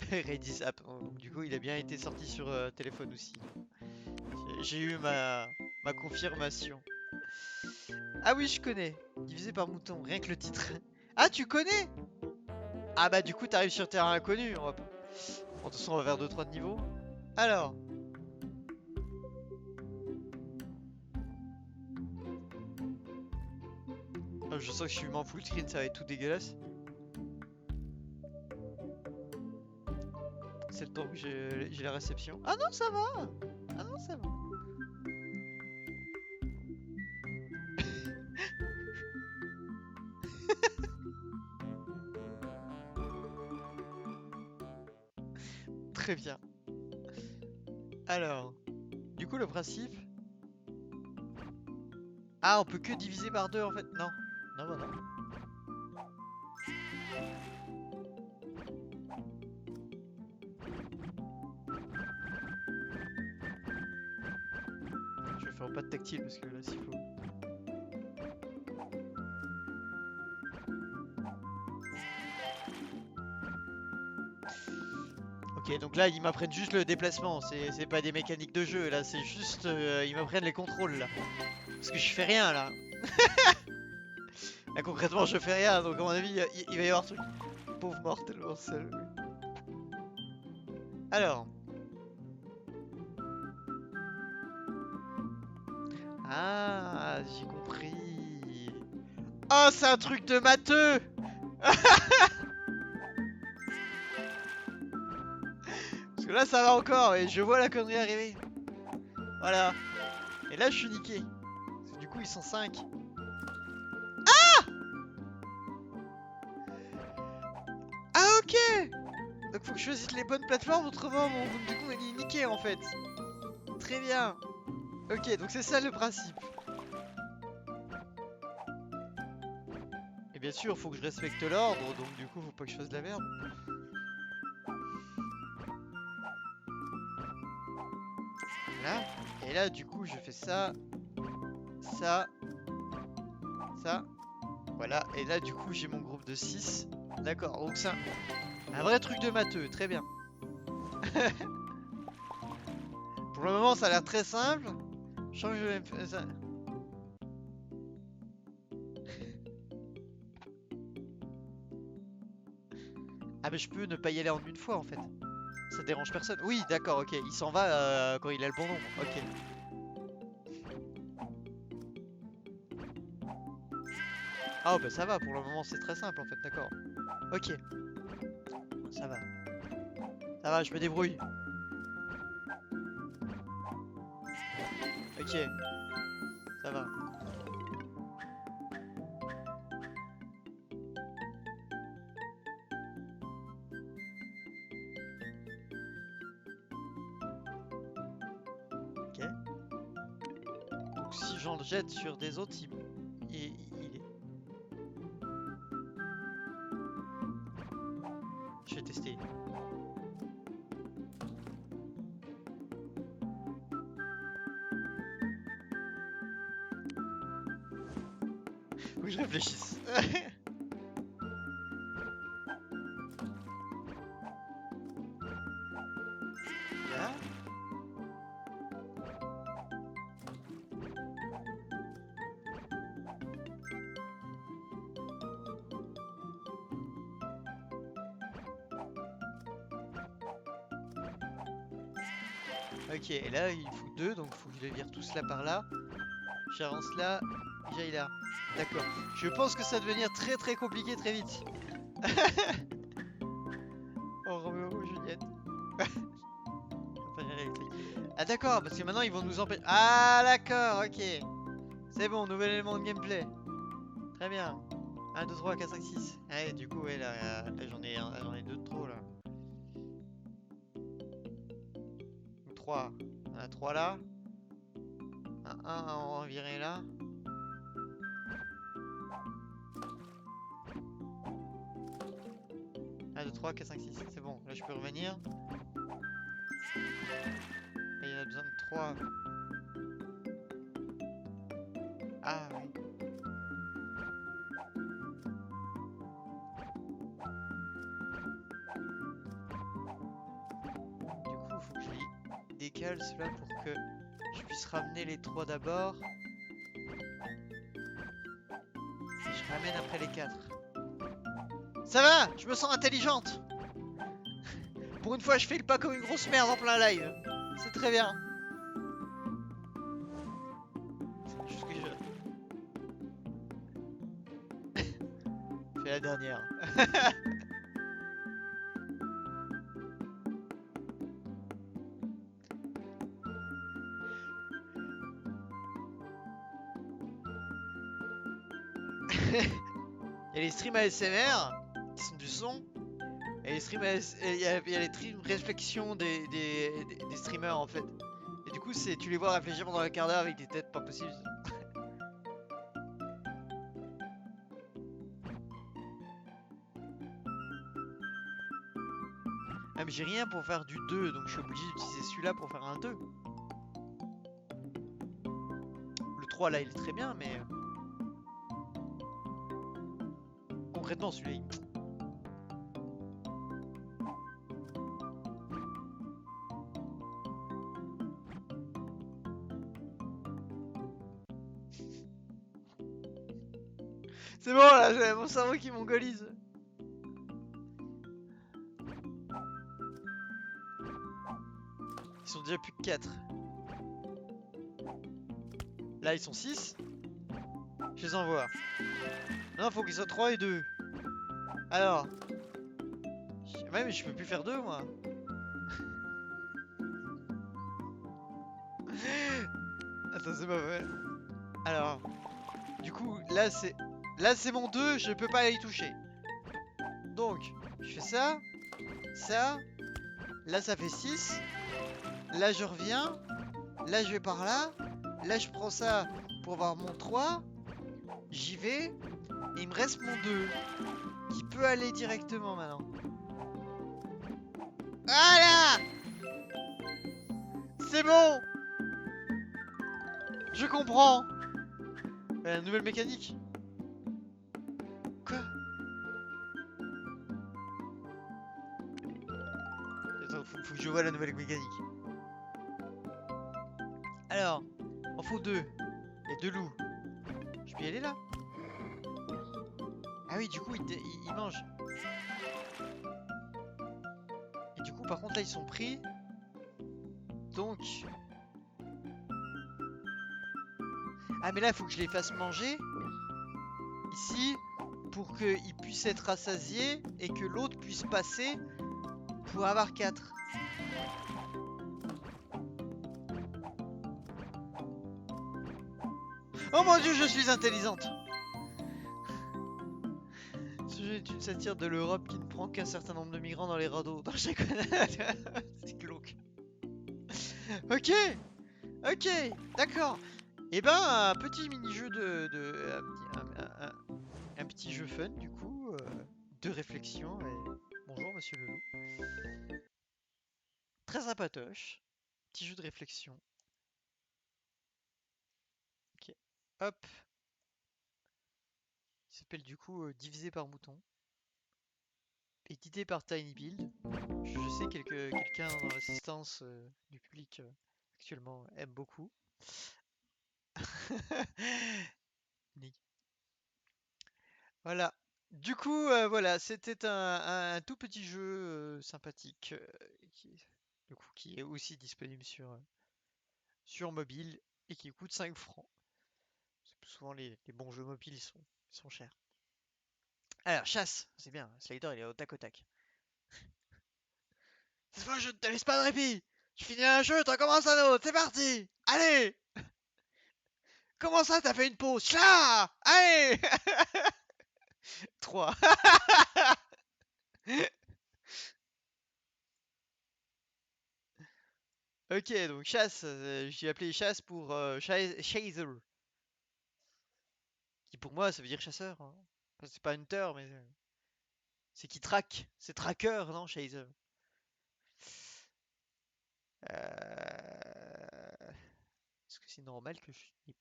Redis App. Donc, du coup, il a bien été sorti sur téléphone aussi. J'ai eu ma Ma confirmation. Ah oui, je connais. Divisé par mouton, rien que le titre. Ah, tu connais? Ah bah du coup, t'arrives sur terrain inconnu. On va... Bon, de toute façon, on va vers 2-3 de niveau. Alors. Ah, je sens que je suis mis en full screen, ça va être tout dégueulasse. C'est le temps que j'ai la réception. Ah non, ça va! Ah non, ça va. Très bien. Alors, du coup, le principe. Ah, on peut que diviser par 2 en fait. Non. Non, bah non. Je vais faire pas de tactile parce que là, s'il faut. Ok, donc là, ils m'apprennent juste le déplacement. C'est pas des mécaniques de jeu. Là, c'est juste. Ils m'apprennent les contrôles là. Parce que je fais rien là. Là, concrètement, je fais rien. Donc, à mon avis, il va y avoir truc. Pauvre mort tellement seul. Alors. Ah, j'ai compris. Oh, c'est un truc de matheux. Parce que là, ça va encore. Et je vois la connerie arriver. Voilà. Et là, je suis niqué. Parce que du coup, ils sont 5. Ah, ok. Donc, faut que je choisisse les bonnes plateformes. Autrement, du coup, il est niqué en fait. Très bien. Ok, donc c'est ça le principe. Et bien sûr, faut que je respecte l'ordre, donc du coup, faut pas que je fasse de la merde. Voilà. Et là, du coup, je fais ça, ça, ça. Voilà. Et là, du coup, j'ai mon groupe de 6. D'accord, donc ça, un vrai truc de matheux, très bien. Pour le moment, ça a l'air très simple. Je sens que je vais me faire ça. Ah mais je peux ne pas y aller en une fois en fait. Ça dérange personne. Oui, d'accord, ok. Il s'en va quand il a le bon nombre. Ok. Ah bah ça va, pour le moment c'est très simple en fait, d'accord. Ok. Ça va. Ça va, je me débrouille. Ok. Ça va. Ok. Donc si j'en jette sur des autres, il est... Je vais tester. Faut que je réfléchisse. Là. Ok, et là il faut 2, donc faut que je les vire tous là par là. J'avance là, j'aille là. D'accord. Je pense que ça va devenir très compliqué très vite. Oh Roméo et Juliette. Compagnie électrique. Ah d'accord, parce que maintenant ils vont nous empêcher. Ah d'accord, ok. C'est bon, nouvel élément de gameplay. Très bien. 1, 2, 3, 4, 5, 6. Ouais, du coup, ouais, là j'en ai 2 de trop là. 3. On a 3 là. 1, on va virer là. Un, 2, 3, 4, 5, 6. C'est bon, là je peux revenir. Et il y en a besoin de 3. Ah oui. Du coup, il faut que je les décale cela pour que je puisse ramener les 3 d'abord. Et je ramène après les 4. Ça va, je me sens intelligente. Pour une fois, je fais le pas comme une grosse merde en plein live. C'est très bien. C'est juste que je fais la dernière. Il y a les streams ASMR qui sont du son. Et les streams il y a les streams réflexion des streamers en fait. Et du coup, tu les vois réfléchir pendant un quart d'heure avec des têtes pas possibles. Ah mais j'ai rien pour faire du 2, donc je suis obligé d'utiliser celui-là pour faire un 2. Le 3 là il est très bien, mais concrètement celui-là c'est bon là, j'ai mon cerveau qui mongolise. Ils sont déjà plus que 4. Là ils sont 6. Je les envoie. Non, faut qu'ils soient 3 et 2. Alors. Ouais, mais je peux plus faire 2 moi. Attends, c'est pas vrai. Alors. Du coup, là c'est. Là c'est mon 2, je peux pas y toucher. Donc, je fais ça. Ça. Là ça fait 6. Là je reviens. Là je vais par là. Là je prends ça pour avoir mon 3. J'y vais. Et il me reste mon 2. Qui peut aller directement maintenant. Voilà! C'est bon! Je comprends! La nouvelle mécanique. Quoi? Attends, faut que je vois la nouvelle mécanique. Alors, en faut 2. Il y a 2 loups. Je peux y aller là? Ah oui, du coup, ils mangent. Et du coup, par contre, là, ils sont pris. Donc... Ah, mais là, il faut que je les fasse manger. Ici. Pour qu'ils puissent être rassasiés. Et que l'autre puisse passer. Pour avoir 4. Oh mon dieu, je suis intelligente! Ce jeu est une satire de l'Europe qui ne prend qu'un certain nombre de migrants dans les radeaux. Non, je déconne. C'est glauque. Ok! Ok! D'accord! Et ben, un petit mini-jeu un petit jeu fun, du coup, de réflexion. Et... Bonjour, monsieur le loup. Très sympatoche. Petit jeu de réflexion. Ok. Hop. Il s'appelle du coup Divisé par mouton. Édité par Tiny Build. Je sais quelqu'un dans l'assistance du public actuellement aime beaucoup. Voilà. Du coup, voilà, c'était un tout petit jeu sympathique du coup, qui est aussi disponible sur mobile et qui coûte 5 francs. Souvent, les bons jeux mobiles ils sont chers. Alors, chasse, c'est bien. Slider, il est au tac au tac. Cette fois, je ne te laisse pas de répit. Tu finis un jeu, t'en commences un autre. C'est parti. Allez. Comment ça, t'as fait une pause? Chat. Allez. 3. Ok, donc chasse, j'ai appelé chasse pour chaser. Qui pour moi, ça veut dire chasseur, hein. Enfin, c'est pas hunter, mais c'est qui traque. C'est tracker, non, chaser. Est-ce que c'est normal que je...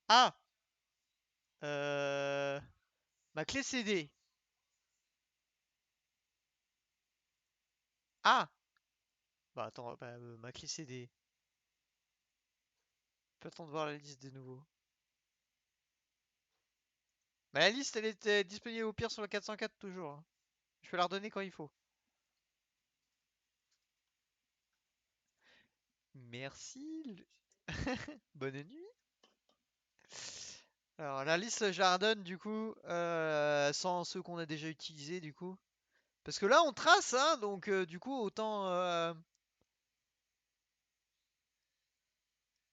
Ah! Euh... Ma clé CD. Ah! Bah attends, bah, ma clé CD. Pas le temps de voir la liste de nouveau. Bah la liste elle était disponible au pire sur le 404 toujours, hein. Je peux la redonner quand il faut. Merci. Bonne nuit. Alors la liste je la redonne du coup, sans ceux qu'on a déjà utilisés du coup. Parce que là on trace, hein, donc du coup autant...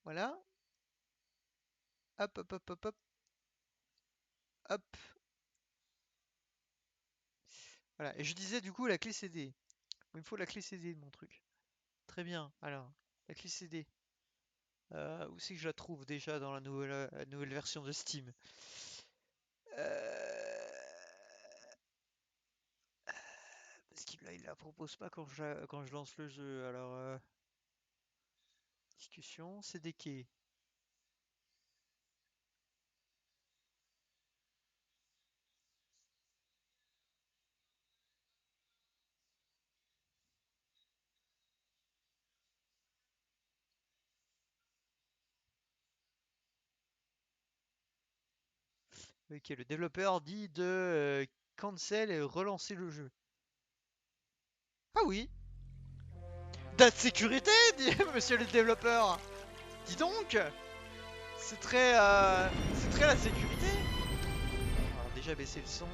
voilà. Hop, hop, hop, hop, hop. Hop. Voilà. Et je disais du coup la clé CD. Il me faut la clé CD de mon truc. Très bien. Alors, la clé CD. Où c'est que je la trouve déjà dans la nouvelle version de Steam? Parce qu'il là, il la propose pas quand je lance le jeu. Alors, discussion, CDK. Ok, le développeur dit de cancel et relancer le jeu. Ah oui, date sécurité, dit monsieur le développeur. Dis donc, c'est très la sécurité. Alors déjà baisser le son.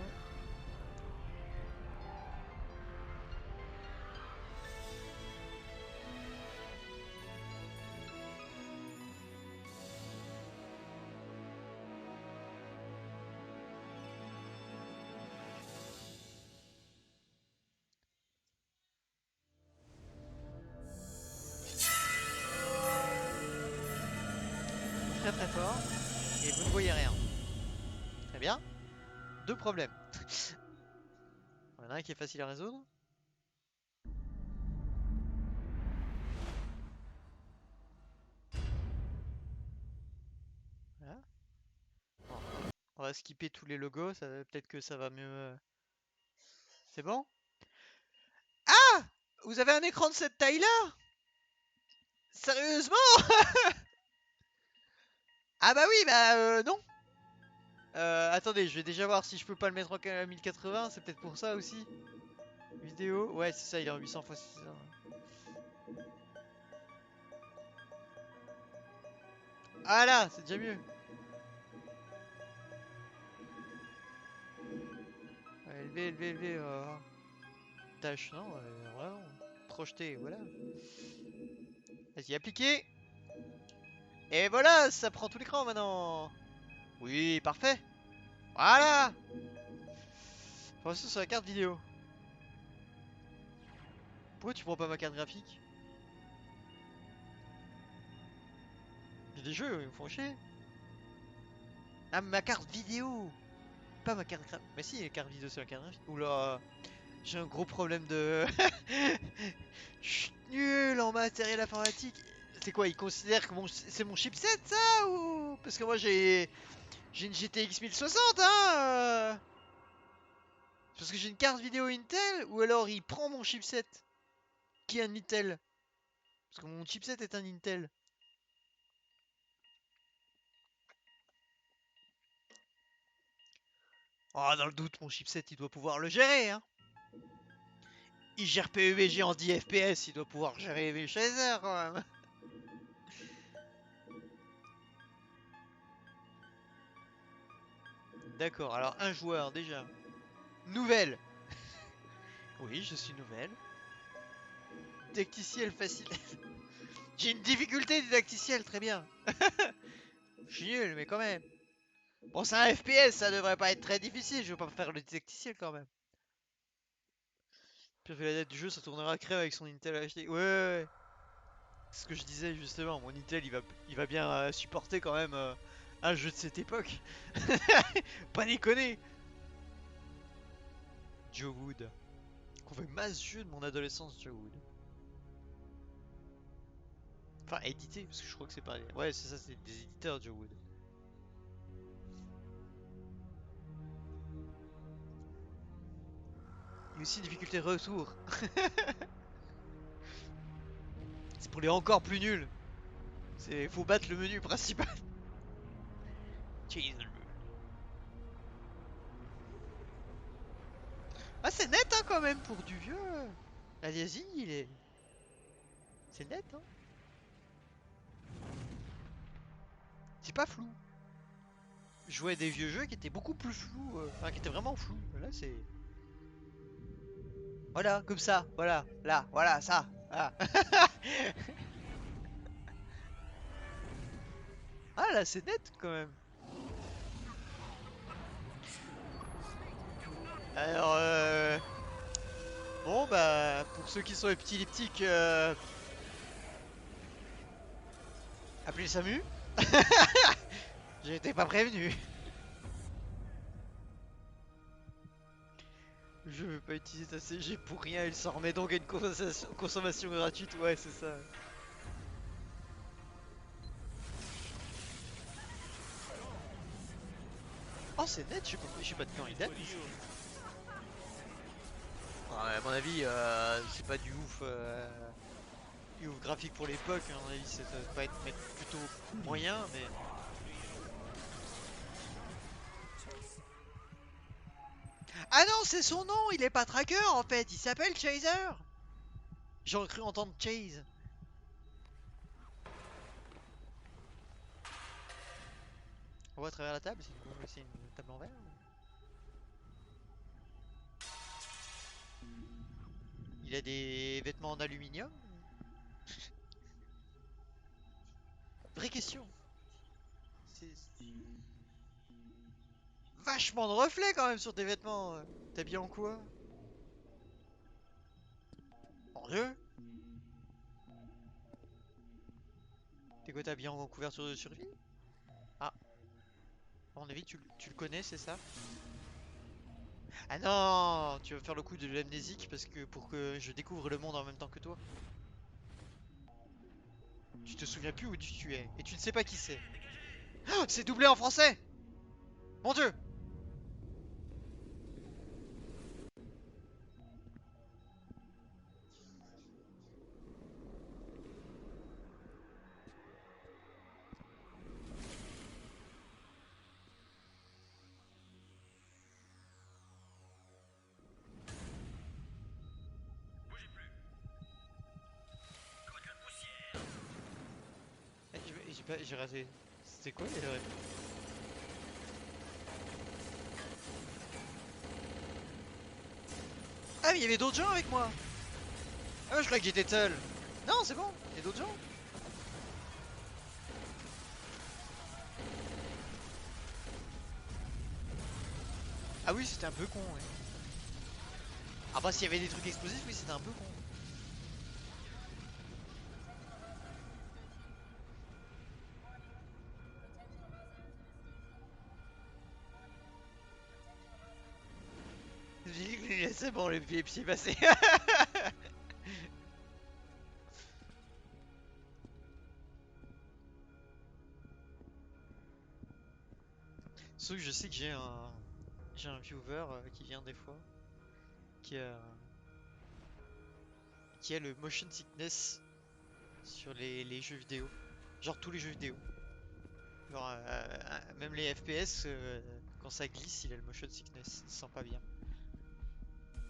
Très très fort. Et vous ne voyez rien. Très bien. Deux problèmes. Il y en a un qui est facile à résoudre. Voilà. Bon, on va skipper tous les logos, peut-être que ça va mieux. C'est bon? Ah! Vous avez un écran de cette taille-là? Sérieusement? Ah bah oui, bah non. Attendez, je vais déjà voir si je peux pas le mettre en 1080, c'est peut-être pour ça aussi. Vidéo, ouais c'est ça, il est en 800 x 600. Ah là, c'est déjà mieux. Ouais, élevé, élevé, élevé. Tâche, non, vraiment. Projeter, voilà. Vas-y, appliquer. Et voilà, ça prend tout l'écran maintenant. Oui, parfait. Voilà. Faut rester sur la carte vidéo. Pourquoi tu prends pas ma carte graphique? J'ai des jeux, ils me font chier. Ah, ma carte vidéo. Pas ma carte graphique. Mais si, la carte vidéo, c'est la carte graphique. Oula, j'ai un gros problème de... Je suis nul en matériel informatique. C'est quoi, ils considèrent que c'est mon chipset, ça, ou... Parce que moi, j'ai une GTX 1060, hein Parce que j'ai une carte vidéo Intel, ou alors il prend mon chipset, qui est un Intel. Parce que mon chipset est un Intel. Oh, dans le doute, mon chipset, il doit pouvoir le gérer, hein. Il gère PUBG en 10 FPS, il doit pouvoir gérer les Shazer, quand même. D'accord, alors un joueur, déjà. Nouvelle. Oui, je suis nouvelle. Didacticiel facile. J'ai une difficulté didacticielle, très bien. Je suis nul, mais quand même. Bon, c'est un FPS, ça devrait pas être très difficile. Je vais pas faire le didacticiel quand même. Pire que la date du jeu, ça tournera à crève avec son Intel HD. Ouais, ouais, ouais. C'est ce que je disais justement. Mon Intel, il va bien supporter quand même un jeu de cette époque. Pas déconner. Joe Wood. Qu'on fait masse jeu de mon adolescence, Joe Wood. Enfin, édité, parce que je crois que c'est pas. Ouais, c'est ça, c'est des éditeurs, Joe Wood. Il y a aussi une difficulté retour. pour les encore plus nuls, c'est faut battre le menu principal. Cheese. Ah c'est net hein, quand même pour du vieux. L'aliasing il est... C'est net hein. C'est pas flou. Je jouais à des vieux jeux qui étaient beaucoup plus flous, enfin qui étaient vraiment flous. Là c'est... Voilà, comme ça, voilà, là, voilà, ça. Voilà. Ah là c'est net quand même. Alors bon bah pour ceux qui sont épileptiques, appelez le SAMU. J'étais pas prévenu. Je veux pas utiliser ta CG pour rien, il s'en remet donc à une consommation gratuite, ouais c'est ça. Oh c'est net, je sais pas de quand il date. Ouais, à mon avis, c'est pas du ouf graphique pour l'époque, à mon avis ça doit pas être plutôt moyen, mais... Ah non, c'est son nom, il est pas tracker en fait, il s'appelle Chaser. J'aurais cru entendre Chase. On voit à travers la table, c'est une table en verre. Il a des vêtements en aluminium. Vraie question. C'est vachement de reflets quand même sur tes vêtements. T'es habillé en quoi? Mon dieu. T'es quoi, t'es habillé en couverture de survie? Ah, à mon avis tu le connais, c'est ça? Ah non, tu vas faire le coup de l'amnésique parce que pour que je découvre le monde en même temps que toi. Tu te souviens plus où tu es et tu ne sais pas qui c'est. Oh, c'est doublé en français. Mon dieu. J'ai raté. C'était quoi les réponses? Ah mais il y avait d'autres gens avec moi. Ah je croyais que j'étais seul. Non c'est bon, il y a d'autres gens. Ah oui c'était un peu con ouais. Ah bah s'il y avait des trucs explosifs oui c'était un peu con. C'est bon l'épilepsie est passé. Sauf que je sais que j'ai un viewer qui vient des fois qui a le motion sickness sur les jeux vidéo. Genre tous les jeux vidéo. Genre même les FPS quand ça glisse il a le motion sickness, il se sent pas bien.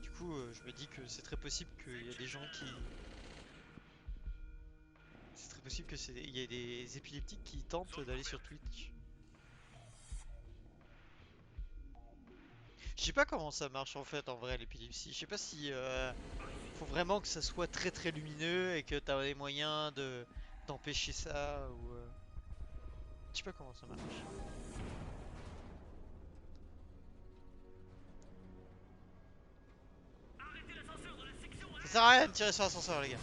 Du coup je me dis que c'est très possible qu'il y a des gens qui... C'est très possible qu'il y ait des épileptiques qui tentent d'aller sur Twitch. Je sais pas comment ça marche en fait en vrai l'épilepsie. Je sais pas si faut vraiment que ça soit très très lumineux et que t'as des moyens de d'empêcher ça ou je sais pas comment ça marche. Ça sert à rien de tirer sur l'ascenseur les gars.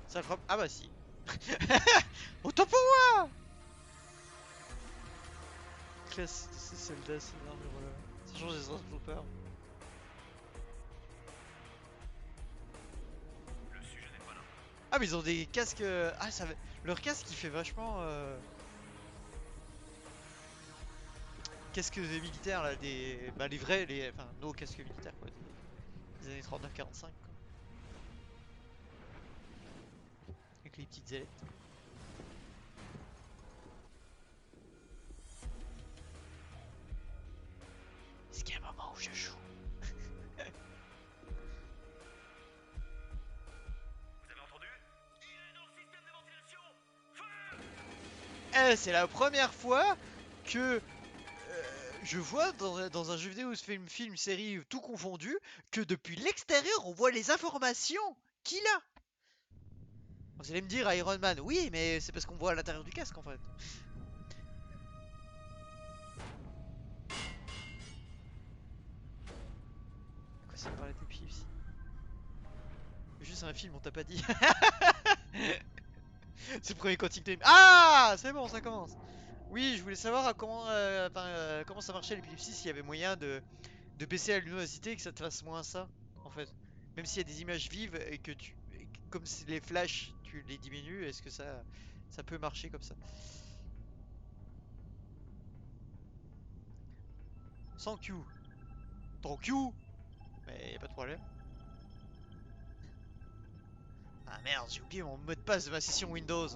Ça frappe. Ah bah si. Autant pour moi. Classe, c'est Zelda, c'est énorme voilà. Ça change des Stormtroopers. Ah mais ils ont des casques... Ah ça va... Leur casque il fait vachement... Casques militaires là, des... Bah les vrais, enfin nos casques militaires quoi. Des années 39-45 quoi. Avec les petites ailettes. Est-ce qu'il y a un moment où je joue? C'est la première fois que je vois dans un jeu vidéo, film, série, tout confondu, que depuis l'extérieur, on voit les informations qu'il a. Vous allez me dire Iron Man, oui, mais c'est parce qu'on voit à l'intérieur du casque en fait. Quoi, ça me parlait d'épilepsie? Juste un film, on t'a pas dit. C'est le premier Quantic Dream. Ah, c'est bon, ça commence. Oui, je voulais savoir comment ça marchait l'épilepsie, s'il y avait moyen de baisser la luminosité et que ça te fasse moins ça, en fait. Même s'il y a des images vives et comme c'est les flashs, tu les diminues, est-ce que ça peut marcher comme ça? Sans Q. Sans Q. Mais y a pas de problème. Ah merde, j'ai oublié mon mot de passe de ma session Windows.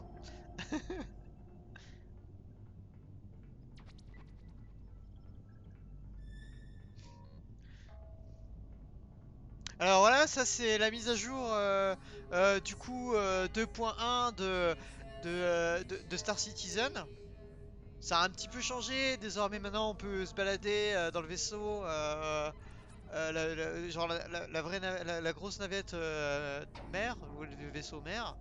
Alors voilà, ça c'est la mise à jour du coup 2.1 de Star Citizen. Ça a un petit peu changé, désormais maintenant on peut se balader dans le vaisseau, genre la vraie la grosse navette mère, ou le vaisseau mère.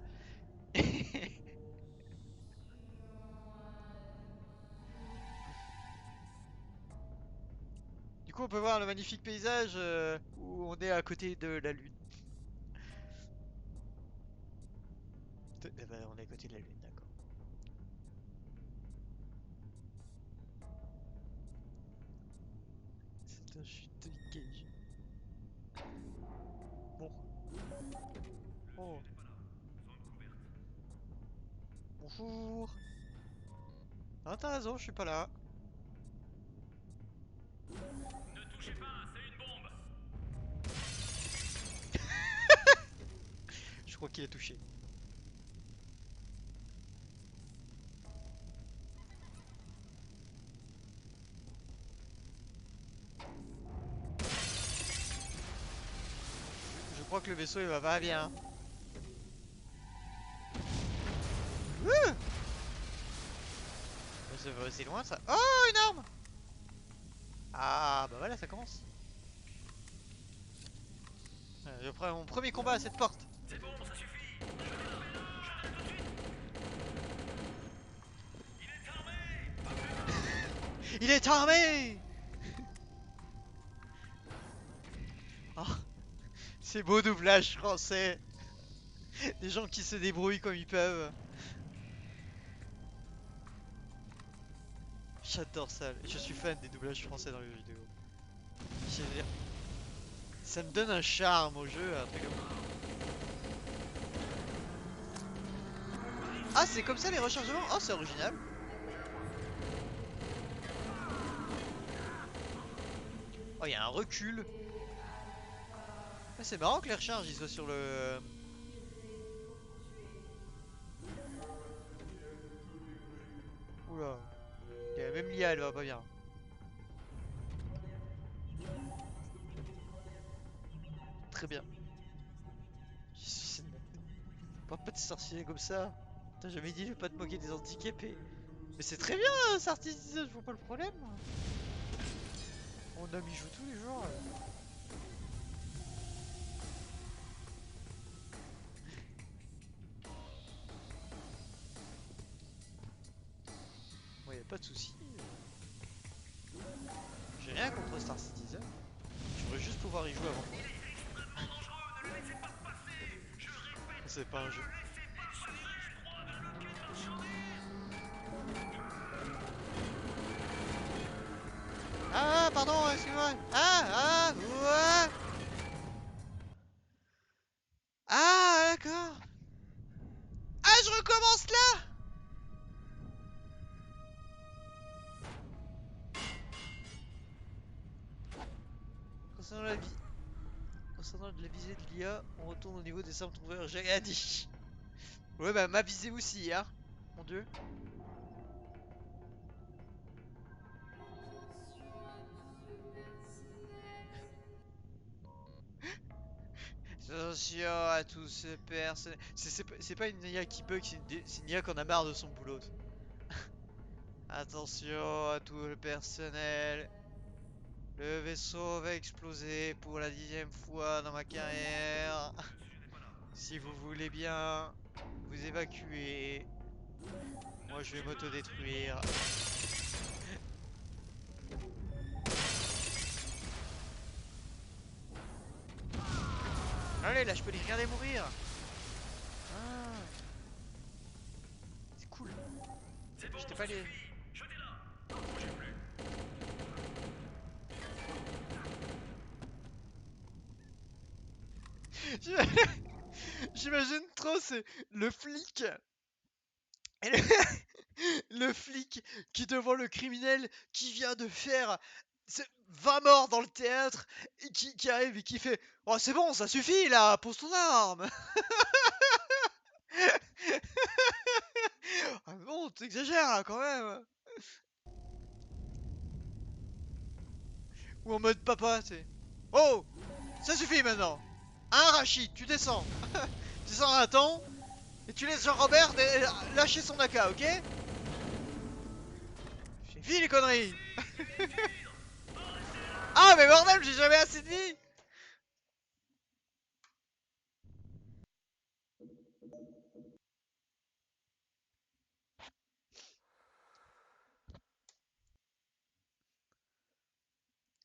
Du coup on peut voir le magnifique paysage où on est à côté de la Lune. Eh ben, on est à côté de la Lune, d'accord. C'est un chute de Cage. Bon. Oh. Bonjour. Ah, t'as raison, je suis pas là. Je crois qu'il a touché. Je crois que le vaisseau il va pas bien. Wouh! C'est loin ça. Oh, une arme! Ah, bah voilà, ça commence. Je prends mon premier combat à cette porte. Il est armé! Oh, c'est beau doublage français. Des gens qui se débrouillent comme ils peuvent. J'adore ça. Je suis fan des doublages français dans les jeux vidéo. J'ai- Ça me donne un charme au jeu, un truc comme ça. Ah, c'est comme ça les rechargements? Oh, c'est original. Oh, il y a un recul. Ah, c'est marrant que les recharges ils soient sur le... Oula. Même l'IA elle va pas bien. Très bien. Je suis... Pas de sorcier comme ça. T'as jamais dit de pas te moquer des handicapés. Mais c'est très bien, ça artiste, je vois pas le problème. Mon homme il joue tous les jours. Moi y a pas de soucis. J'ai rien contre Star Citizen. Je voudrais juste pouvoir y jouer avant moi. C'est pas un jeu. Ah, pardon, excuse-moi. Ouais. Ah, d'accord. Ah, je recommence là. Concernant la vie. Concernant la visée de l'IA, on retourne au niveau des symptômes trouvés. J'ai rien dit. Ouais, bah m'a visé aussi, hein. Mon dieu. Attention à tout ce personnel. C'est pas une IA qui bug, c'est une IA qu'on a marre de son boulot. Attention à tout le personnel. Le vaisseau va exploser pour la 10e fois dans ma carrière. Si vous voulez bien vous évacuer, moi je vais m'autodétruire. Allez, là je peux les regarder mourir. Ah, c'est cool. J'étais pas les. J'imagine trop, c'est le flic. Et le... le flic qui devant le criminel qui vient de faire 20 morts dans le théâtre et qui arrive et qui fait oh c'est bon ça suffit là pose ton arme. Ah bon t'exagères là quand même. Ou en mode papa c'est oh ça suffit maintenant. Hein Rachid tu descends. Tu descends un temps et tu laisses Jean-Robert lâcher son AK ok. J'ai fini les conneries. Ah mais bordel j'ai jamais assez de vie.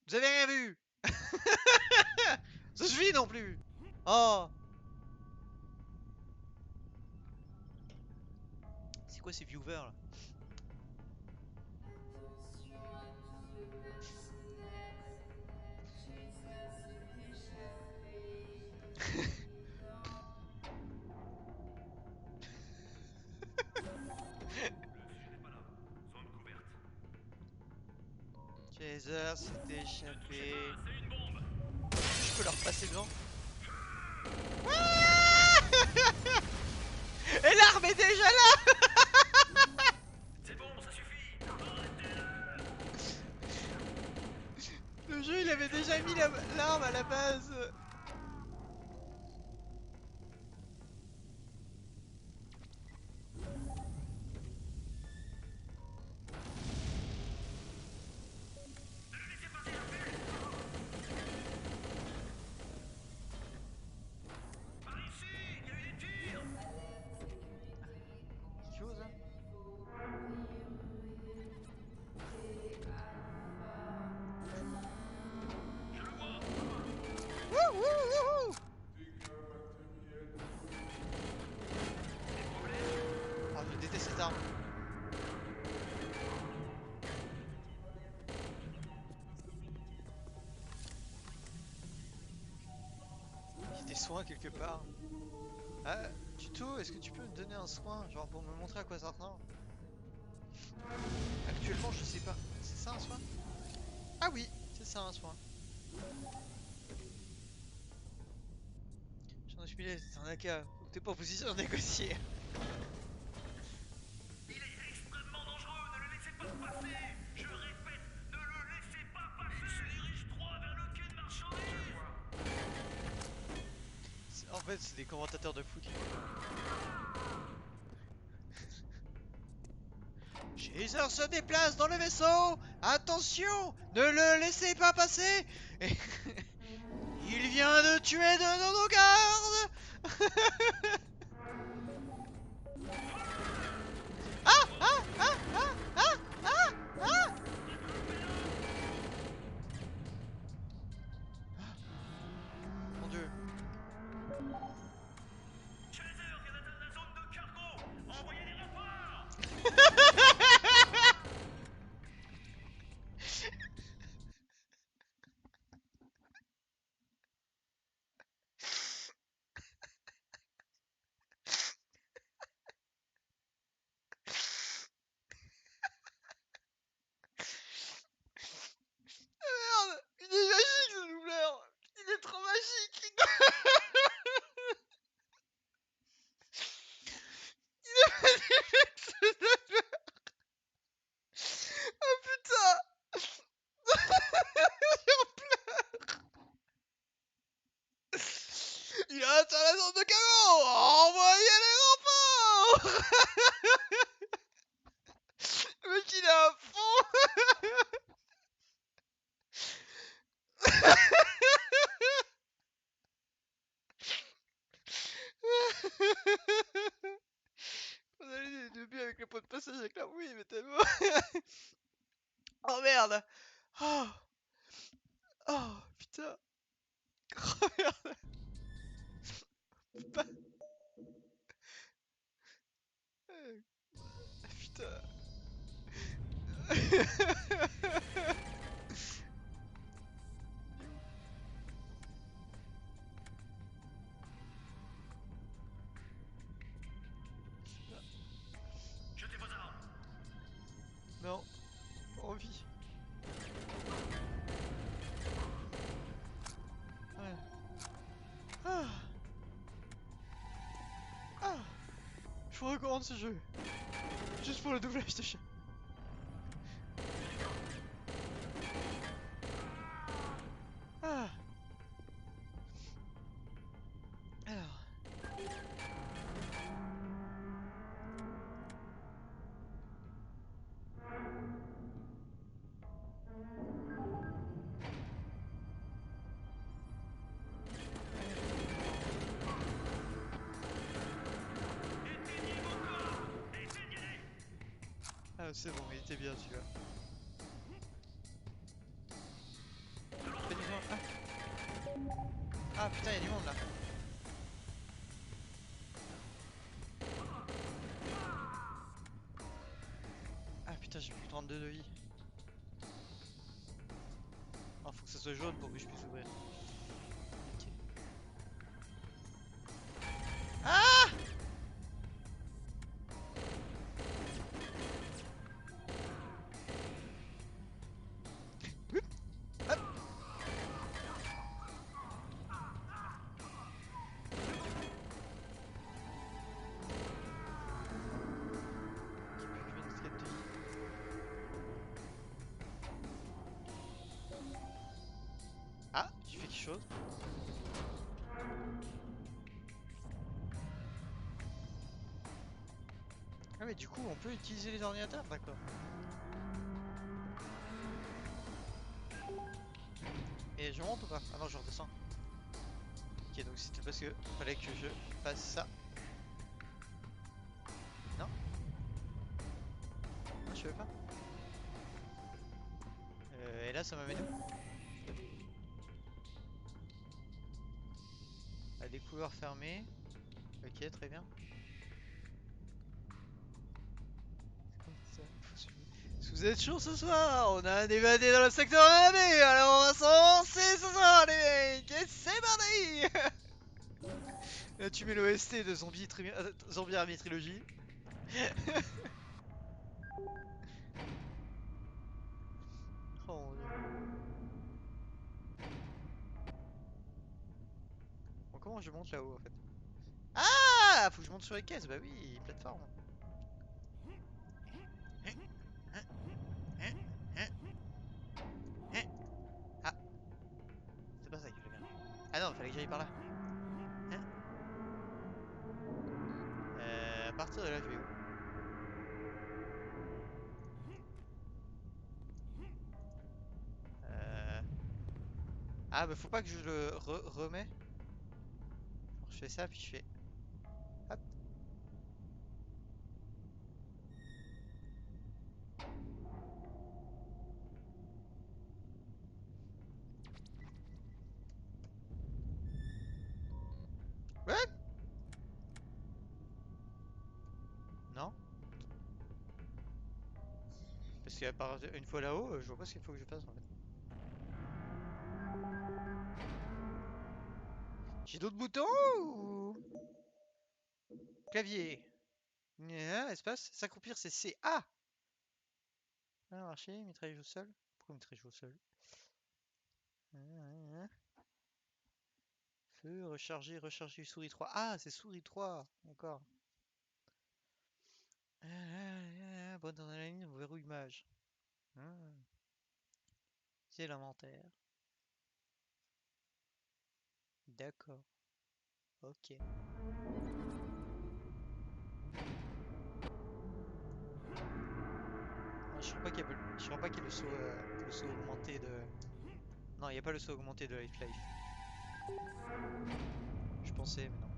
Vous avez rien vu. Ça suffit non plus. Oh. C'est quoi ces viewers là? Chaser s'est échappé. Je peux leur passer devant. Et l'arme est déjà là.
C'est bon, ça suffit.
Le jeu il avait déjà mis l'arme à la base. Quelque chose hein. Wouh, wouh, wouh, wouh. Oh, je déteste cette arme. Il y a des soins quelque part. Ah, tuto, est-ce que tu peux me donner un soin, genre pour me montrer à quoi ça ressemble? Actuellement, je sais pas. C'est ça un soin? Ah oui, c'est ça un soin. J'en ai spilé, c'est un AK. T'es pas en position de négocier.
Il est extrêmement dangereux, ne le laissez pas passer. Je répète, ne le laissez pas passer. Il se dirige droit vers le quai de marchandises.
En fait, c'est des commentateurs de foot. Chaser se déplace dans le vaisseau. Attention, ne le laissez pas passer. Il vient de tuer de nos gardes. Ah ah ah ah ah ah ah. Mon dieu.
Chaser vient d'atteindre la zone de cargo. Envoyez les renforts.
Le mec il est à fond. On allait au début avec le pot de passage avec la oui mais tellement. Oh merde. Oh, oh putain. Oh merde. Pas- Putain.
Jetez vos armes.
Non, pas envie. Ouais. Ah. Ah. Je vous recommande ce jeu. Juste pour le doublage de chat. Ah. Alors.
Éteignez vos corps. Éteignez-les.
Ah c'est bon, il était bien celui-là. Fais du son. Ah. Ah putain, y'a du monde là. Ah putain, j'ai plus 32 de vie. Ah, faut que ça soit jaune pour que je puisse ouvrir. Ok. Ah! Hup. Hop. Plus que 24 de vie. Ah, j'ai fait quelque chose. Ah mais du coup on peut utiliser les ordinateurs, d'accord. Et je monte ou pas? Ah non, je redescends. Ok, donc c'était parce que fallait que je fasse ça. Non? Non, je veux pas. Et là ça m'amène où? À des couloirs fermés. Ok, très bien. Ça, si vous êtes chaud ce soir, on a un évadé dans le secteur AB, alors on va s'avancer ce soir les mecs, et c'est parti. Là tu mets l'OST de Zombie Army Trilogy. Oh mon dieu. Bon, comment je monte là-haut en fait? Ah, faut que je monte sur les caisses, bah oui, plateforme. Ah, c'est pas ça qu'il fallait faire. Ah non, fallait que j'aille par là. À partir de là, je vais où? Euh... Ah, bah faut pas que je le remets. Alors, je fais ça, puis je fais. Hop. Ouais. Non? Parce qu'à part une fois là-haut, je vois pas ce qu'il faut que je fasse en fait. J'ai d'autres boutons ou... Clavier. Espace. S'accroupir, c'est C. Ah! Ah, marcher, mitrailleuse au sol. Pourquoi mitrailleuse au sol? Feu, recharger souris 3. Ah, c'est souris 3. D'accord. Bonne dans la ligne, verrouille mage. C'est l'inventaire. D'accord. Ok. Je crois pas qu'il y a, je crois pas qu'il y ait le saut augmenté de. Non, il n'y a pas le saut augmenté de Half-Life. Je pensais, mais non.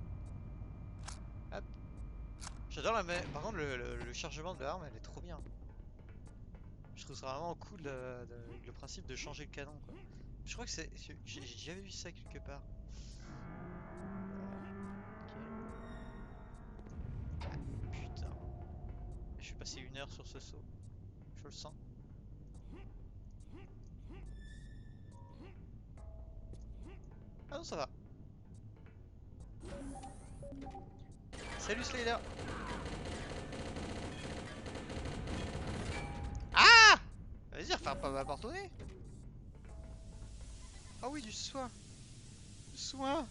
Hop. J'adore la main. Par contre, le chargement de l'arme, elle est trop bien. Je trouve ça vraiment cool le principe de changer le canon, quoi. Je crois que c'est. J'ai déjà vu ça quelque part. Ok. Ah, putain. Je suis passé 1 heure sur ce saut. Je le sens. Ah non, ça va. Salut Slayer. Ah! Vas-y, refaire pas ma porte-monnaie. Ah oui, du soin. Du soin.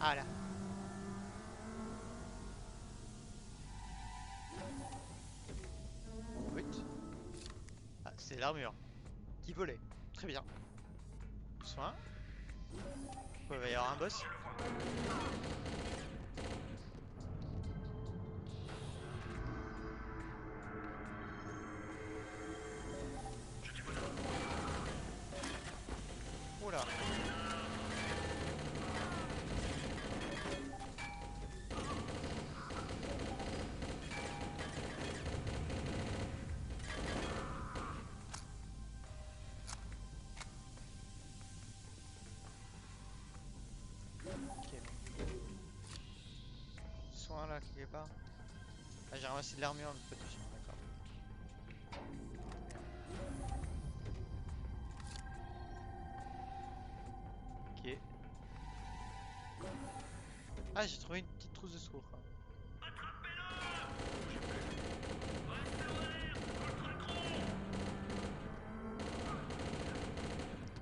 Ah là. Oui. Ah, c'est l'armure. Qui volait. Très bien. Soin. Il va y avoir un boss. Oh là. Ok. Soin là, quelque part. Ah, j'ai ramassé de l'armure, mais pas de suite, d'accord. Ok. Ah, j'ai trouvé une petite trousse de secours. Quoi.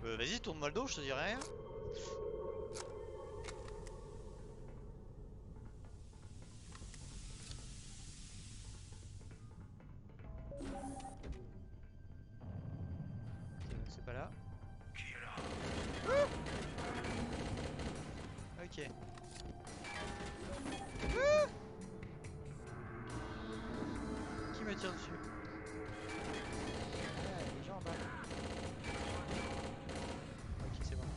Vas-y, tourne-moi le dos, je te dirai rien. Ok, donc c'est pas là. Ok. Qui me tire dessus? Ah, les gens en bas. Ok, c'est bon.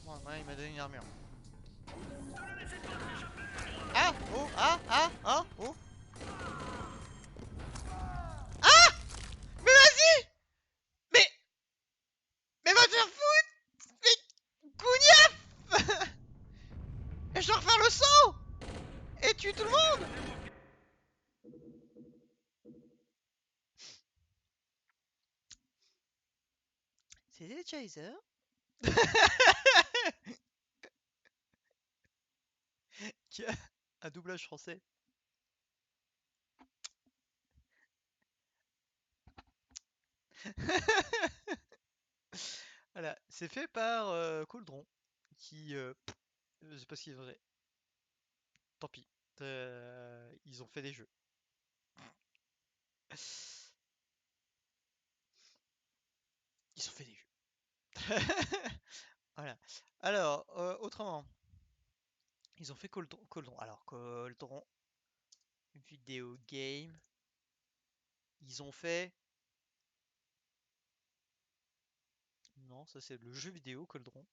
Bon, maintenant il m'a donné une armure. Ah! Oh! Ah! Ah! Ah! Oh! Ah! Mais vas-y! Mais! Mais va te faire foutre! Mais! Gougnaf! Et je dois refaire le saut! Et tuer tout le monde! C'est des chasers? Qui a un doublage français. Voilà, c'est fait par Cauldron, qui, je sais pas ce qu'ils ont fait. Tant pis, ils ont fait des jeux. Ils ont fait des jeux. Voilà. Alors, autrement, ils ont fait Cauldron. Alors, Cauldron, vidéo game. Ils ont fait. Non, ça c'est le jeu vidéo Cauldron.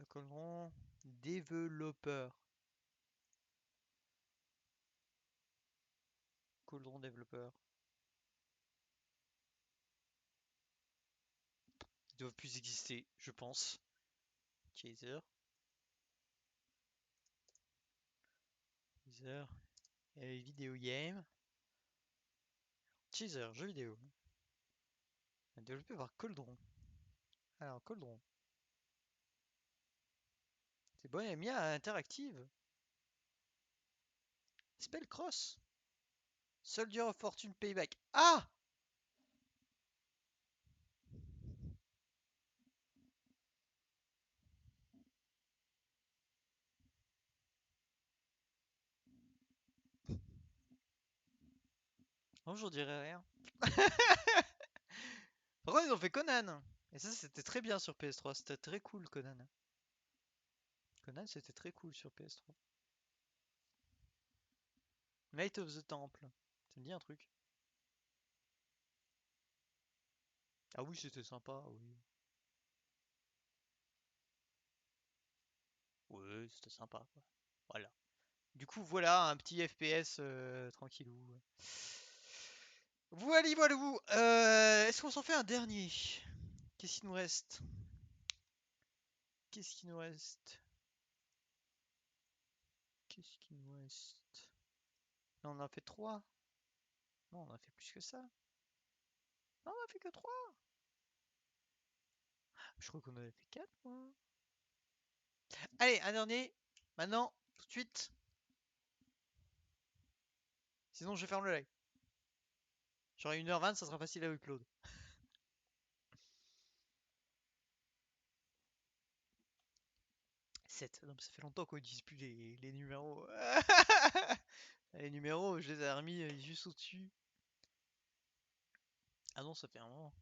Cauldron développeur. Cauldron développeur. Ils doivent plus exister, je pense. Chaser. Chaser. Et vidéo game. Chaser, jeu vidéo. Développé par Cauldron. Alors, Cauldron. C'est Bohemia Interactive. Spellcross. Soldier of Fortune Payback. Ah! Non, je dirais rien. Par contre, ils ont fait Conan. Et ça, c'était très bien sur PS3. C'était très cool, Conan. Conan, c'était très cool sur PS3. Night of the Temple. Ça me dit un truc. Ah oui, c'était sympa, oui. Ouais, c'était sympa, quoi. Voilà. Du coup, voilà, un petit FPS tranquillou. Voilà, voilà. Est-ce qu'on s'en fait un dernier? Qu'est-ce qu'il nous reste? Qu'est-ce qu'il nous reste? Qu'est-ce qu'il nous reste? Non, on en a fait 3. Non, on en a fait plus que ça. Non, on en a fait que 3. Je crois qu'on en a fait 4, moi. Allez, un dernier. Maintenant, tout de suite. Sinon, je ferme le live. J'aurai 1h20, ça sera facile à upload. 7. Non, mais ça fait longtemps qu'on n'utilise plus les numéros. Les numéros, je les ai remis juste au-dessus. Ah non, ça fait un moment.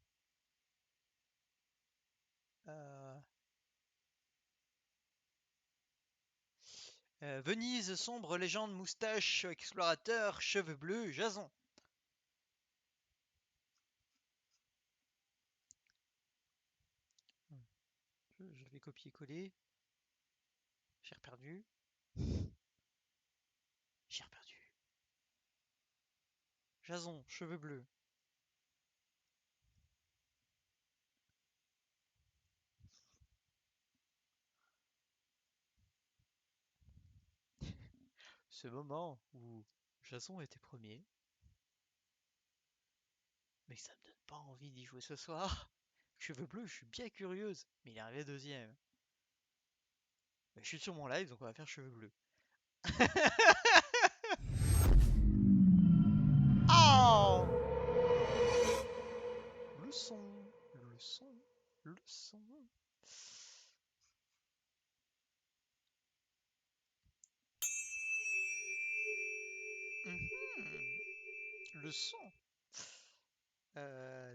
Venise, sombre légende, moustache, explorateur, cheveux bleus, Jason. Je vais copier-coller. J'ai reperdu. J'ai reperdu. Jason, cheveux bleus. Ce moment où Jason était premier. Mais ça me donne pas envie d'y jouer ce soir. Cheveux bleus, je suis bien curieuse. Mais il est arrivé deuxième. Je suis sur mon live, donc on va faire cheveux bleus. Oh, le son, le son, le son. Mhm, le son.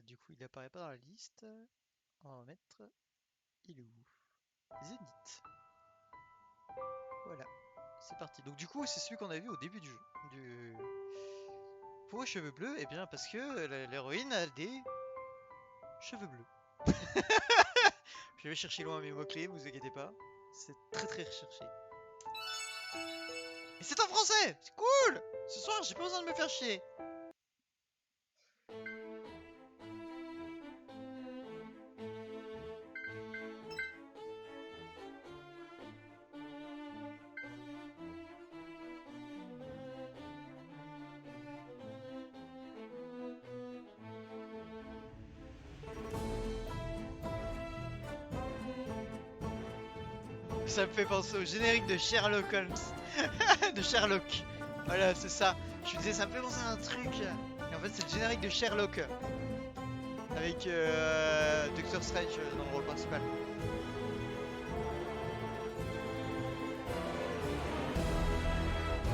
Du coup, il apparaît pas dans la liste. On va mettre. Il est où? Zénith. Voilà. C'est parti. Donc du coup, c'est celui qu'on a vu au début du jeu. Pourquoi cheveux bleus? Eh bien parce que l'héroïne a des cheveux bleus. Je vais chercher loin mes mots-clés, vous inquiétez pas. C'est très très recherché. Et c'est en français! C'est cool! Ce soir, j'ai pas besoin de me faire chier. Ça me fait penser au générique de Sherlock Holmes. De Sherlock. Voilà, c'est ça. Je me disais, ça me fait penser à un truc. Et en fait, c'est le générique de Sherlock. Avec Doctor Strange dans le rôle principal.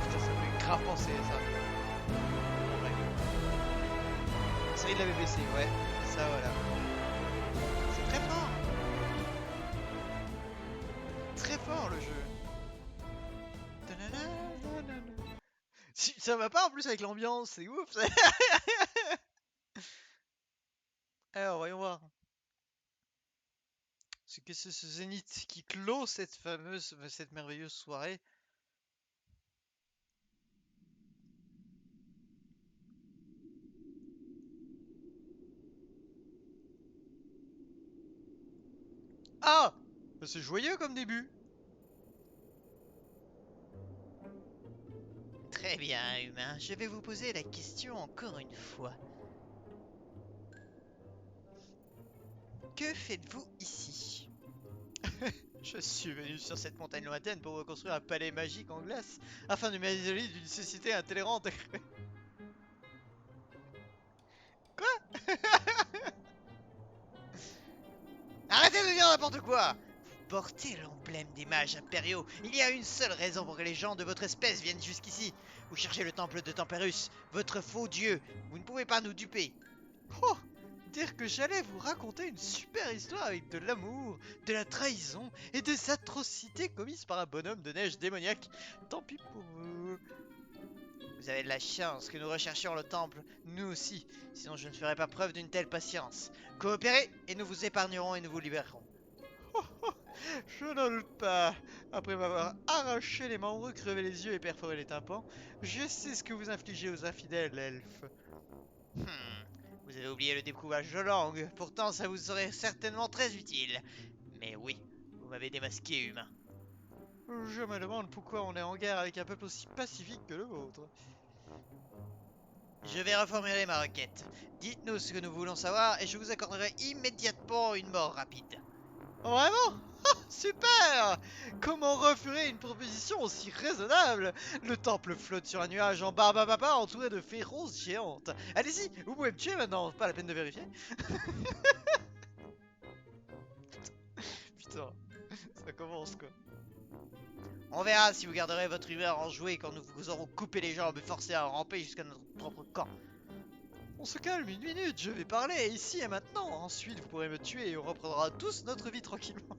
Putain, ça me fait grave penser à ça. Ouais. Série de la BBC, ouais. Ça, voilà. C'est très fort. Très fort le jeu. Ça va pas en plus avec l'ambiance, c'est ouf. Alors, voyons voir. C'est que ce Zénith qui clôt cette merveilleuse soirée. Ah! C'est joyeux comme début. Très bien, humain. Je vais vous poser la question encore une fois. Que faites-vous ici? Je suis venu sur cette montagne lointaine pour reconstruire un palais magique en glace afin de m'isoler d'une société intolérante. Quoi? Arrêtez de dire n'importe quoi! portez l'emblème des mages impériaux. Il y a une seule raison pour que les gens de votre espèce viennent jusqu'ici. Vous cherchez le temple de Temperus, votre faux dieu. Vous ne pouvez pas nous duper. Oh, dire que j'allais vous raconter une super histoire avec de l'amour, de la trahison et des atrocités commises par un bonhomme de neige démoniaque. Tant pis pour vous. Vous avez de la chance que nous recherchions le temple, nous aussi. Sinon je ne ferais pas preuve d'une telle patience. Coopérez et nous vous épargnerons et nous vous libérerons. Je n'en doute pas. Après m'avoir arraché les membres, crevé les yeux et perforé les tympans, je sais ce que vous infligez aux infidèles, elfes. Vous avez oublié le découvage de langue, pourtant ça vous serait certainement très utile. Mais oui, vous m'avez démasqué, humain. Je me demande pourquoi on est en guerre avec un peuple aussi pacifique que le vôtre. Je vais reformuler ma requête. Dites-nous ce que nous voulons savoir et je vous accorderai immédiatement une mort rapide. Vraiment? Super! Comment refuser une proposition aussi raisonnable? Le temple flotte sur un nuage en barbapapa entouré de fées roses géantes. Allez-y, vous pouvez me tuer maintenant, pas la peine de vérifier. Putain, ça commence quoi. On verra si vous garderez votre humeur enjouée quand nous vous aurons coupé les jambes et forcé à ramper jusqu'à notre propre camp. On se calme une minute, je vais parler ici et maintenant. Ensuite, vous pourrez me tuer et on reprendra tous notre vie tranquillement.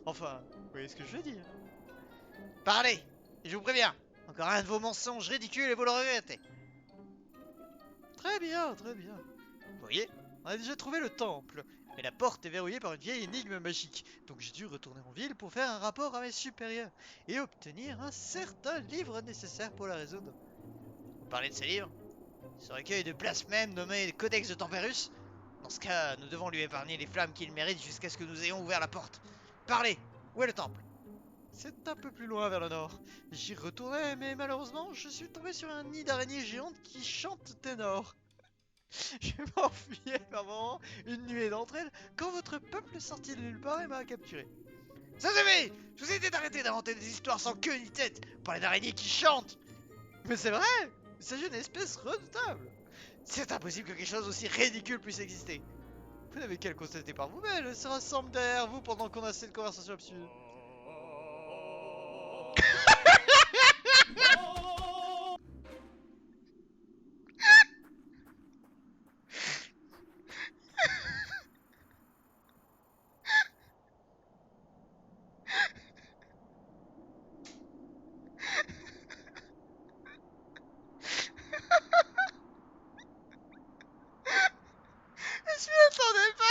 Enfin, vous voyez ce que je veux dire. Parlez, et je vous préviens. Encore un de vos mensonges ridicules et vous le regrettez. Très bien, très bien. Vous voyez, on a déjà trouvé le temple. Mais la porte est verrouillée par une vieille énigme magique. Donc j'ai dû retourner en ville pour faire un rapport à mes supérieurs. Et obtenir un certain livre nécessaire pour la résoudre. Vous parlez de ce livre? Ce recueil de blasphème nommé Codex de Temperus? Dans ce cas, nous devons lui épargner les flammes qu'il mérite jusqu'à ce que nous ayons ouvert la porte. Parlez! Où est le temple? C'est un peu plus loin vers le nord. J'y retournais, mais malheureusement, je suis tombé sur un nid d'araignées géantes qui chante ténor. Je m'enfuyais par moment, une nuée d'entre elles, quand votre peuple sortit de nulle part et m'a capturé. Ça suffit! Je vous ai dit d'arrêter d'inventer des histoires sans queue ni tête! Vous parlez d'araignées qui chantent! Mais c'est vrai! Il s'agit d'une espèce redoutable! C'est impossible que quelque chose aussi ridicule puisse exister! Vous n'avez qu'à le constater par vous-même, elles se rassemblent derrière vous pendant qu'on a cette conversation absurde. Je m'y attendais pas!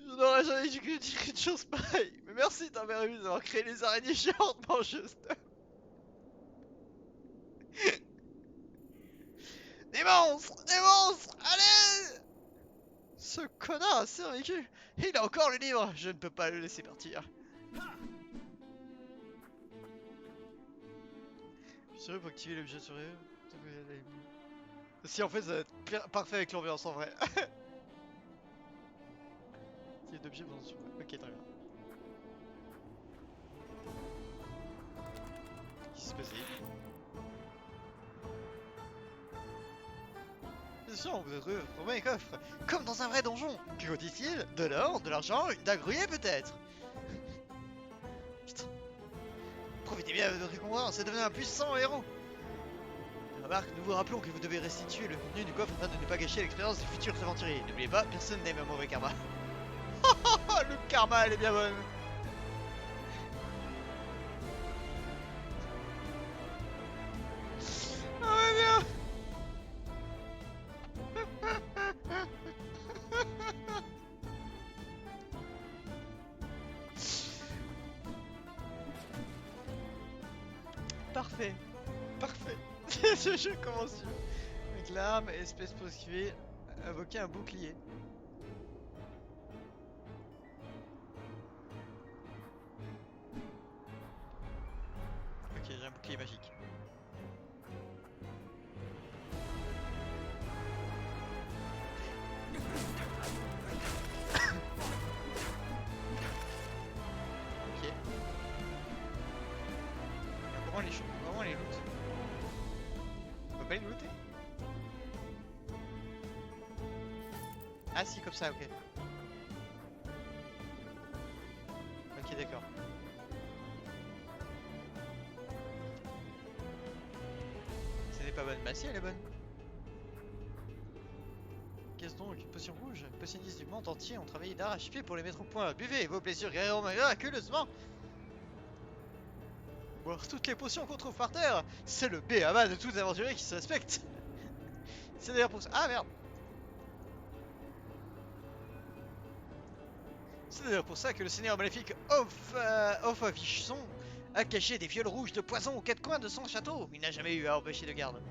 Je n'aurais jamais dû dire une chose pareille. Mais merci Temperus d'avoir créé les araignées géantes mangeuses d'hommes. Des monstres! Des monstres! Allez! Ce connard a survécu! Il a encore le livre! Je ne peux pas le laisser partir. Je suis sûr pour activer l'objet sur eux. Si en fait ça va être parfait avec l'ambiance en vrai. Il y a d'objets dans ce... Ok, très bien. Qu'est-ce qui s'est passé? Bien sûr, vous avez trouvé un coffre. Comme dans un vrai donjon. Que dit-il? De l'or, de l'argent, une dague rouillée peut-être. Putain. Profitez bien de votre récompense et devenez un puissant héros. Remarque, nous vous rappelons que vous devez restituer le contenu du coffre afin de ne pas gâcher l'expérience des futurs aventuriers. N'oubliez pas, personne n'aime un mauvais karma. Le karma, elle est bien bonne. Oh bien. Parfait. Parfait. Ce jeu commence sur avec l'arme, espèce pour esquiver, invoquer un bouclier. Ok, j'ai un bouclier magique. Comment on les loot? On peut pas les looter? Ah si, comme ça, ok. Ok, d'accord. Ce n'est pas bonne. Bah si, elle est bonne. Qu'est-ce donc? Une potion rouge? Les potionnistes du monde entier ont travaillé d'arrache-pied pour les mettre au point. Buvez, vos blessures guériront miraculeusement. Boire toutes les potions qu'on trouve par terre, c'est le B.A.B.A. de tous les aventuriers qui se respectent. C'est d'ailleurs pour ça. Ah merde! C'est d'ailleurs pour ça que le seigneur maléfique Ophavichson a caché des viols rouges de poison aux quatre coins de son château. Il n'a jamais eu à empêcher de garde.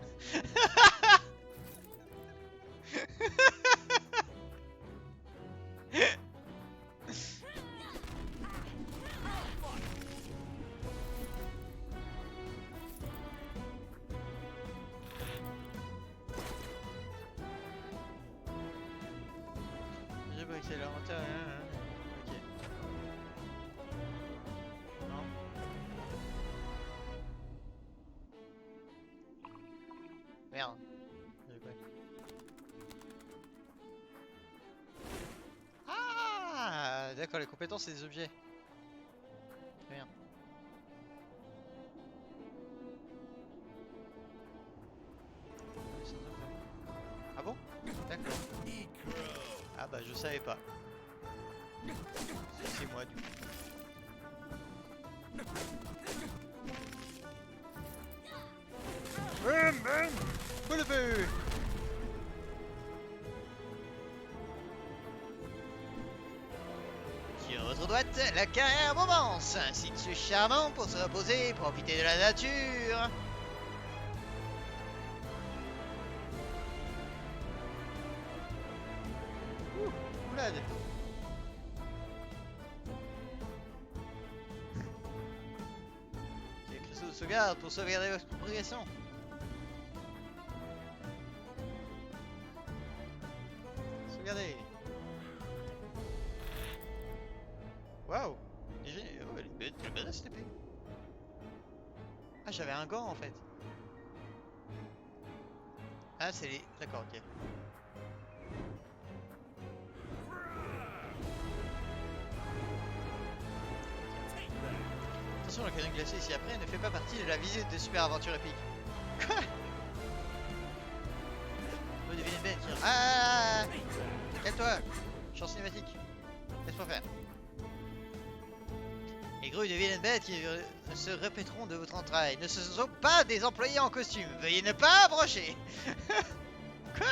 J'ai briqué l'inventaire. Ok. Non. Merde. J'ai pas. Ah, d'accord, les compétences c'est des objets. Très bien. Ah bon? D'accord. Ah bah je savais pas. C'est moi du coup. Le feu! Sur votre droite, la carrière Romance, un site charmant pour se reposer, profiter de la nature. Oulade. J'ai cristaux de sauvegarde pour sauvegarder votre progression. Sauvegarder. Waouh. Oh, elle est belle cette épée. Ah, j'avais un gant en fait. Ah, c'est les... D'accord, ok. Attention, le canon glacé ici après ne fait pas partie de la visite de super aventure épique. Quoi? Oh, devine une bête. Ah! Calme-toi! Chant cinématique. Laisse-moi faire. Les grues de vilaines bêtes qui se répéteront de votre entraille ne sont pas des employés en costume. Veuillez ne pas approcher. Quoi?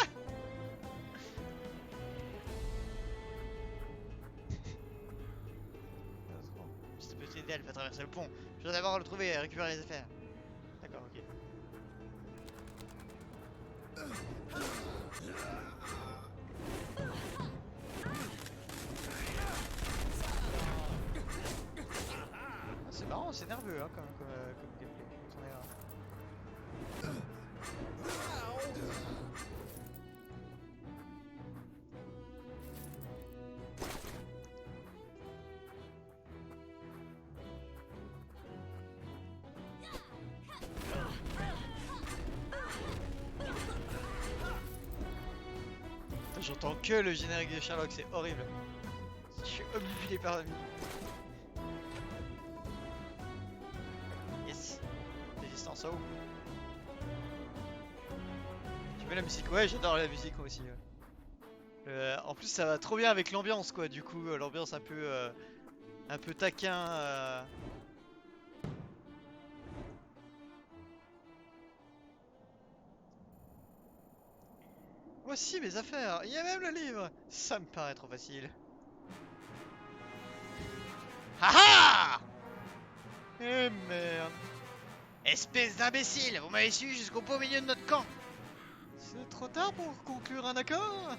Cette petite idée, elle va traverser le pont. Je dois d'abord le trouver et récupérer les affaires. D'accord, ok. Ah, c'est marrant, c'est nerveux hein, comme gameplay. Quand on est là. J'entends que le générique de Sherlock, c'est horrible. Je suis obnubilé par la musique. Yes. Résistance à eau. Tu veux la musique? Ouais, j'adore la musique moi aussi. Ouais. En plus, ça va trop bien avec l'ambiance, quoi. Du coup, l'ambiance un peu taquin. Voici mes affaires. Il y a même le livre. Ça me paraît trop facile. Haha! Eh merde. Espèce d'imbécile, vous m'avez su jusqu'au beau milieu de notre camp. C'est trop tard pour conclure un accord.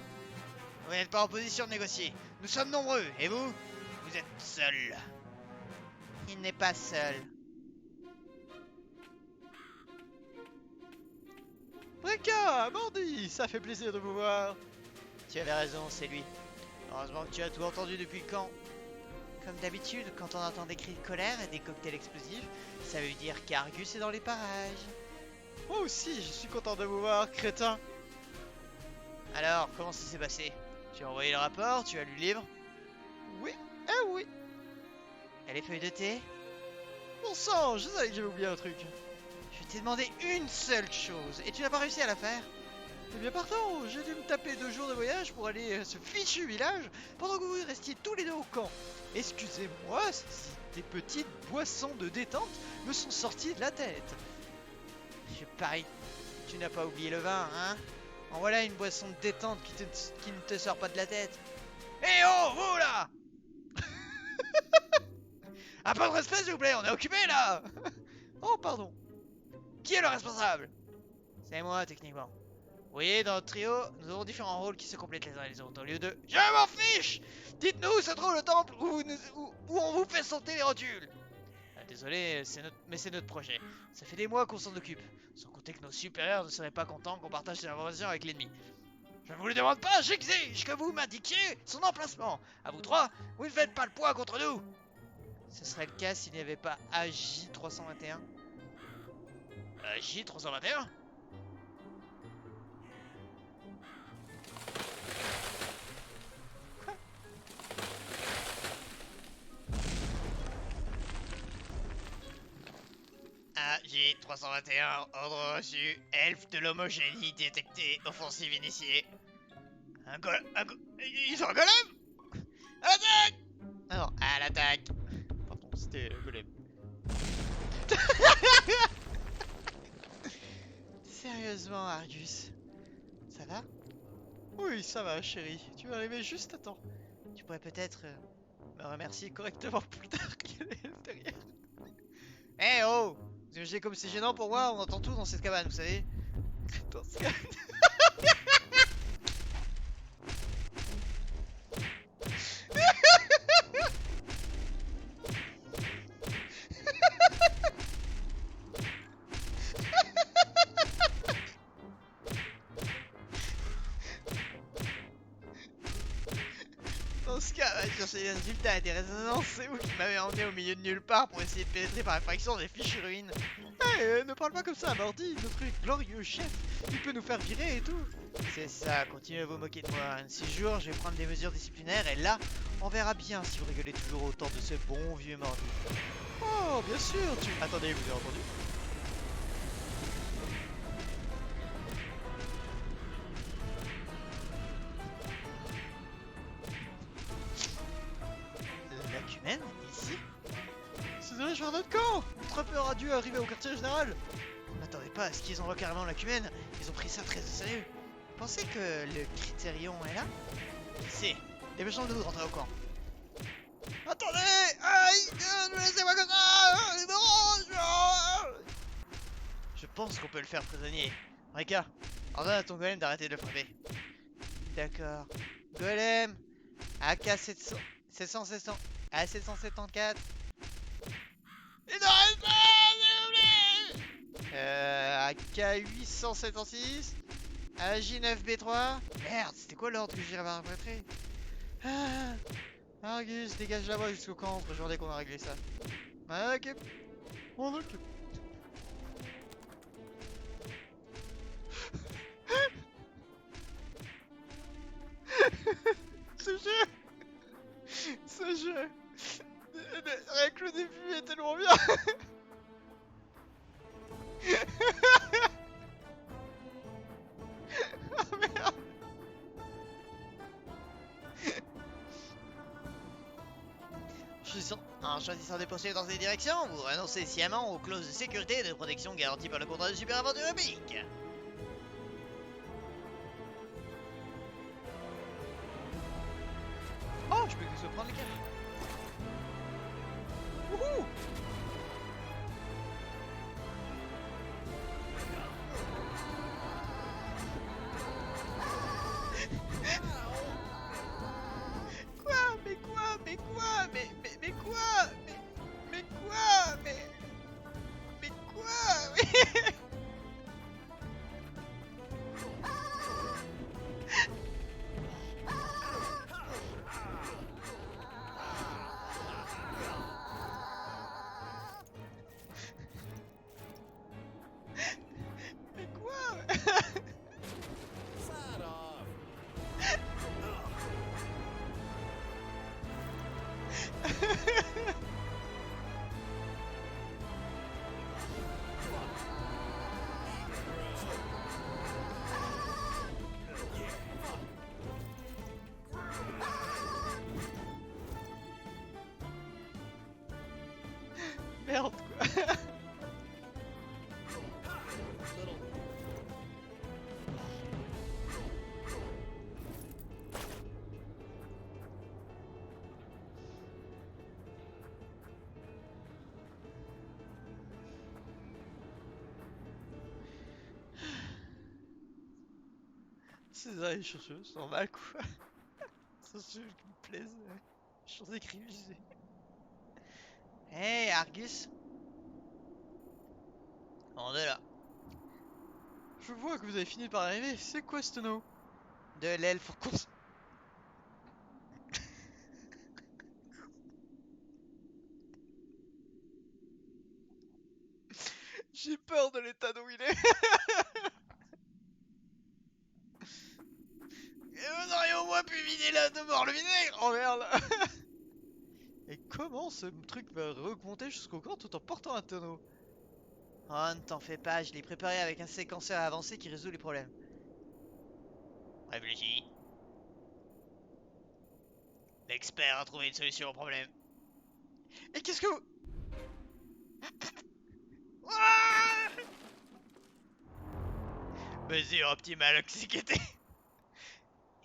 Vous n'êtes pas en position de négocier. Nous sommes nombreux, et vous? Vous êtes seul. Il n'est pas seul. Brecca, Mordi, ça fait plaisir de vous voir. Tu avais raison, c'est lui. Heureusement que tu as tout entendu depuis quand. Comme d'habitude, quand on entend des cris de colère et des cocktails explosifs, ça veut dire qu'Argus est dans les parages. Moi aussi, je suis content de vous voir, crétin. Alors, comment ça s'est passé? Tu as envoyé le rapport, tu as lu le livre? Oui, oui. Et les feuilles de thé? Bon sang, je savais que j'avais oublié un truc. Je t'ai demandé une seule chose, et tu n'as pas réussi à la faire. Eh bien pardon, j'ai dû me taper 2 jours de voyage pour aller à ce fichu village pendant que vous restiez tous les deux au camp. Excusez-moi si des petites boissons de détente me sont sorties de la tête. Je parie que tu n'as pas oublié le vin, hein? En voilà une boisson de détente qui ne te sort pas de la tête. Eh oh, vous là! Un peu de respect s'il vous plaît, on est occupé là! Oh pardon. Qui est le responsable? C'est moi techniquement. Vous voyez, dans notre trio, nous avons différents rôles qui se complètent les uns et les autres. Au lieu de « Je m'en fiche !» dites-nous où se trouve le temple où on vous fait sauter les rotules. Désolé, mais c'est notre projet. Ça fait des mois qu'on s'en occupe. Sans compter que nos supérieurs ne seraient pas contents qu'on partage ces informations avec l'ennemi. Je ne vous le demande pas, j'exige que vous m'indiquiez son emplacement. À vous trois, vous ne faites pas le poids contre nous. Ce serait le cas s'il n'y avait pas AJ321. AJ321 ? AJ321, ordre reçu, elfe de l'homogénie détecté, offensive initiée. Ils ont un golem? À l'attaque! Non, à l'attaque. Pardon, c'était le golem. Sérieusement, Argus, ça va? Oui, ça va, chérie. Tu vas arriver juste à temps. Tu pourrais peut-être me remercier correctement plus tard qu'il y a l'elfe derrière. Eh oh! Vous imaginez comme c'est gênant pour moi, on entend tout dans cette cabane, vous savez. Dans ce cas... Dans ce cas, va chercher des résultats et des résonances, c'est vous qui m'avez emmené au milieu de nulle part pour essayer de pénétrer par effraction des fichues ruines. Eh, ne parle pas comme ça, Mordi, notre glorieux chef, il peut nous faire virer et tout. C'est ça, continuez à vous moquer de moi. Un de ces jours, je vais prendre des mesures disciplinaires et là, on verra bien si vous rigolez toujours autant de ce bon vieux Mordi. Oh, bien sûr, tu... Attendez, vous avez entendu? L'acumène, ici? Se dirige vers notre camp! Notre peur a dû arriver au quartier général! On n'attendait pas à ce qu'ils envoient carrément l'acumène, ils ont pris ça très au sérieux. Vous pensez que le Critérion est là? C'est. Dépêchons-nous de rentrer au camp. Attendez! Aïe! Laissez-moi comme ça! Les barrages! Je pense qu'on peut le faire prisonnier. Rika, ordonne à ton golem d'arrêter de le frapper. D'accord. Golem! AK-700... 700... A774. Il n'arrête pas, s'il vous plaît! AK876. AJ9B3. Merde, c'était quoi l'ordre que j'ai perpétré? Ah, Argus, dégage la voie jusqu'au camp. Je dès qu'on a réglé ça. Ah, ok. On occupe. Ce jeu. Ce jeu. Rien que le début est tellement bien. Oh merde. En choisissant de poursuivre dans ces directions, vous renoncez sciemment aux clauses de sécurité et de protection garanties par le contrat de super aventure épique. Oh, je peux que se prendre les cartes. Wouhou! Quoi? Mais quoi? Mais quoi? Mais quoi? Mais quoi? Mais quoi? Mais... Merde quoi. Ces arrêts chaussures, c'est normal quoi. C'est ceux qui me plaisent. Je suis écrit, je sais. Hey Argus, on est là. Je vois que vous avez fini par arriver. C'est quoi ce tonneau? De l'aile pour cons... J'ai peur de l'état d'où il est. Et vous auriez au moins pu vider là de bord le vinaigre. Oh merde. Et comment ce truc va remonter jusqu'au corps tout en portant un tonneau? Oh, ne t'en fais pas, je l'ai préparé avec un séquenceur avancé qui résout les problèmes. Réfléchis. L'expert a trouvé une solution au problème. Et qu'est-ce que vous... Ouah, mesure optimale oxyquetée.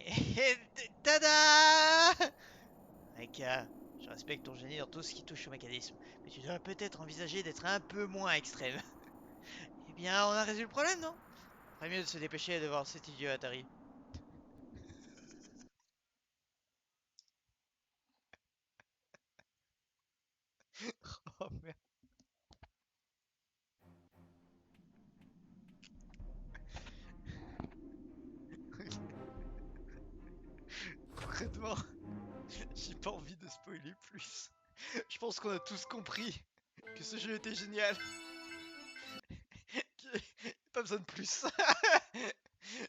Et tada! Aka, je respecte ton génie dans tout ce qui touche au mécanisme, mais tu devrais peut-être envisager d'être un peu moins extrême. Eh bien, on a résolu le problème, non? Ferait mieux de se dépêcher de voir cet idiot Atari. Oh merde. Concrètement, j'ai pas envie de spoiler plus. Je pense qu'on a tous compris que ce jeu était génial. Pas besoin de plus.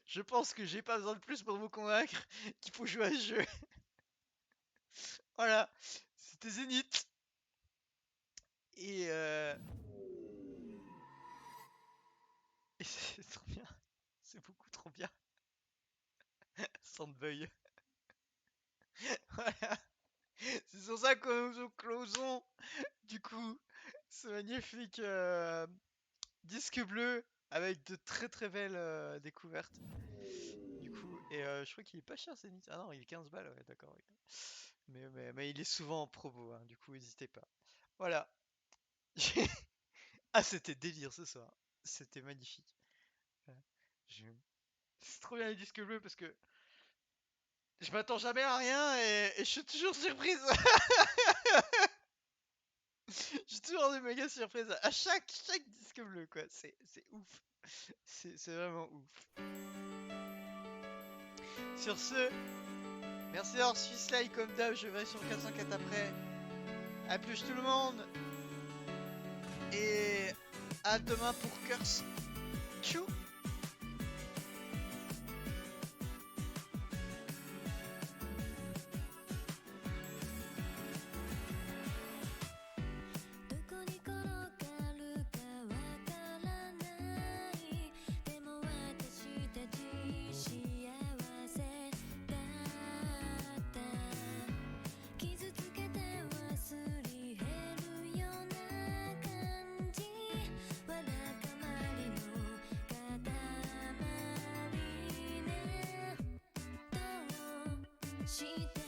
Je pense que j'ai pas besoin de plus pour vous convaincre qu'il faut jouer à ce jeu. Voilà, c'était Zénith. Et, et c'est trop bien. C'est beaucoup trop bien. Sandboy. Voilà. C'est sur ça que nous closons du coup ce magnifique disque bleu avec de très très belles découvertes. Du coup, et je crois qu'il est pas cher Zenith. Ah non, il est 15 balles, ouais, d'accord. Ouais. Mais il est souvent en promo, hein, du coup, n'hésitez pas. Voilà. Ah, c'était délire ce soir. C'était magnifique. Voilà. Je- C'est trop bien les disques bleus parce que je m'attends jamais à rien et je suis toujours surprise. J'ai toujours des méga surprises à chaque disque bleu, quoi. C'est ouf. C'est vraiment ouf. Sur ce, merci d'avoir suivi ce live comme d'hab. Je verrai sur le 404 après. A plus tout le monde. Et à demain pour Curse. Tchou.
して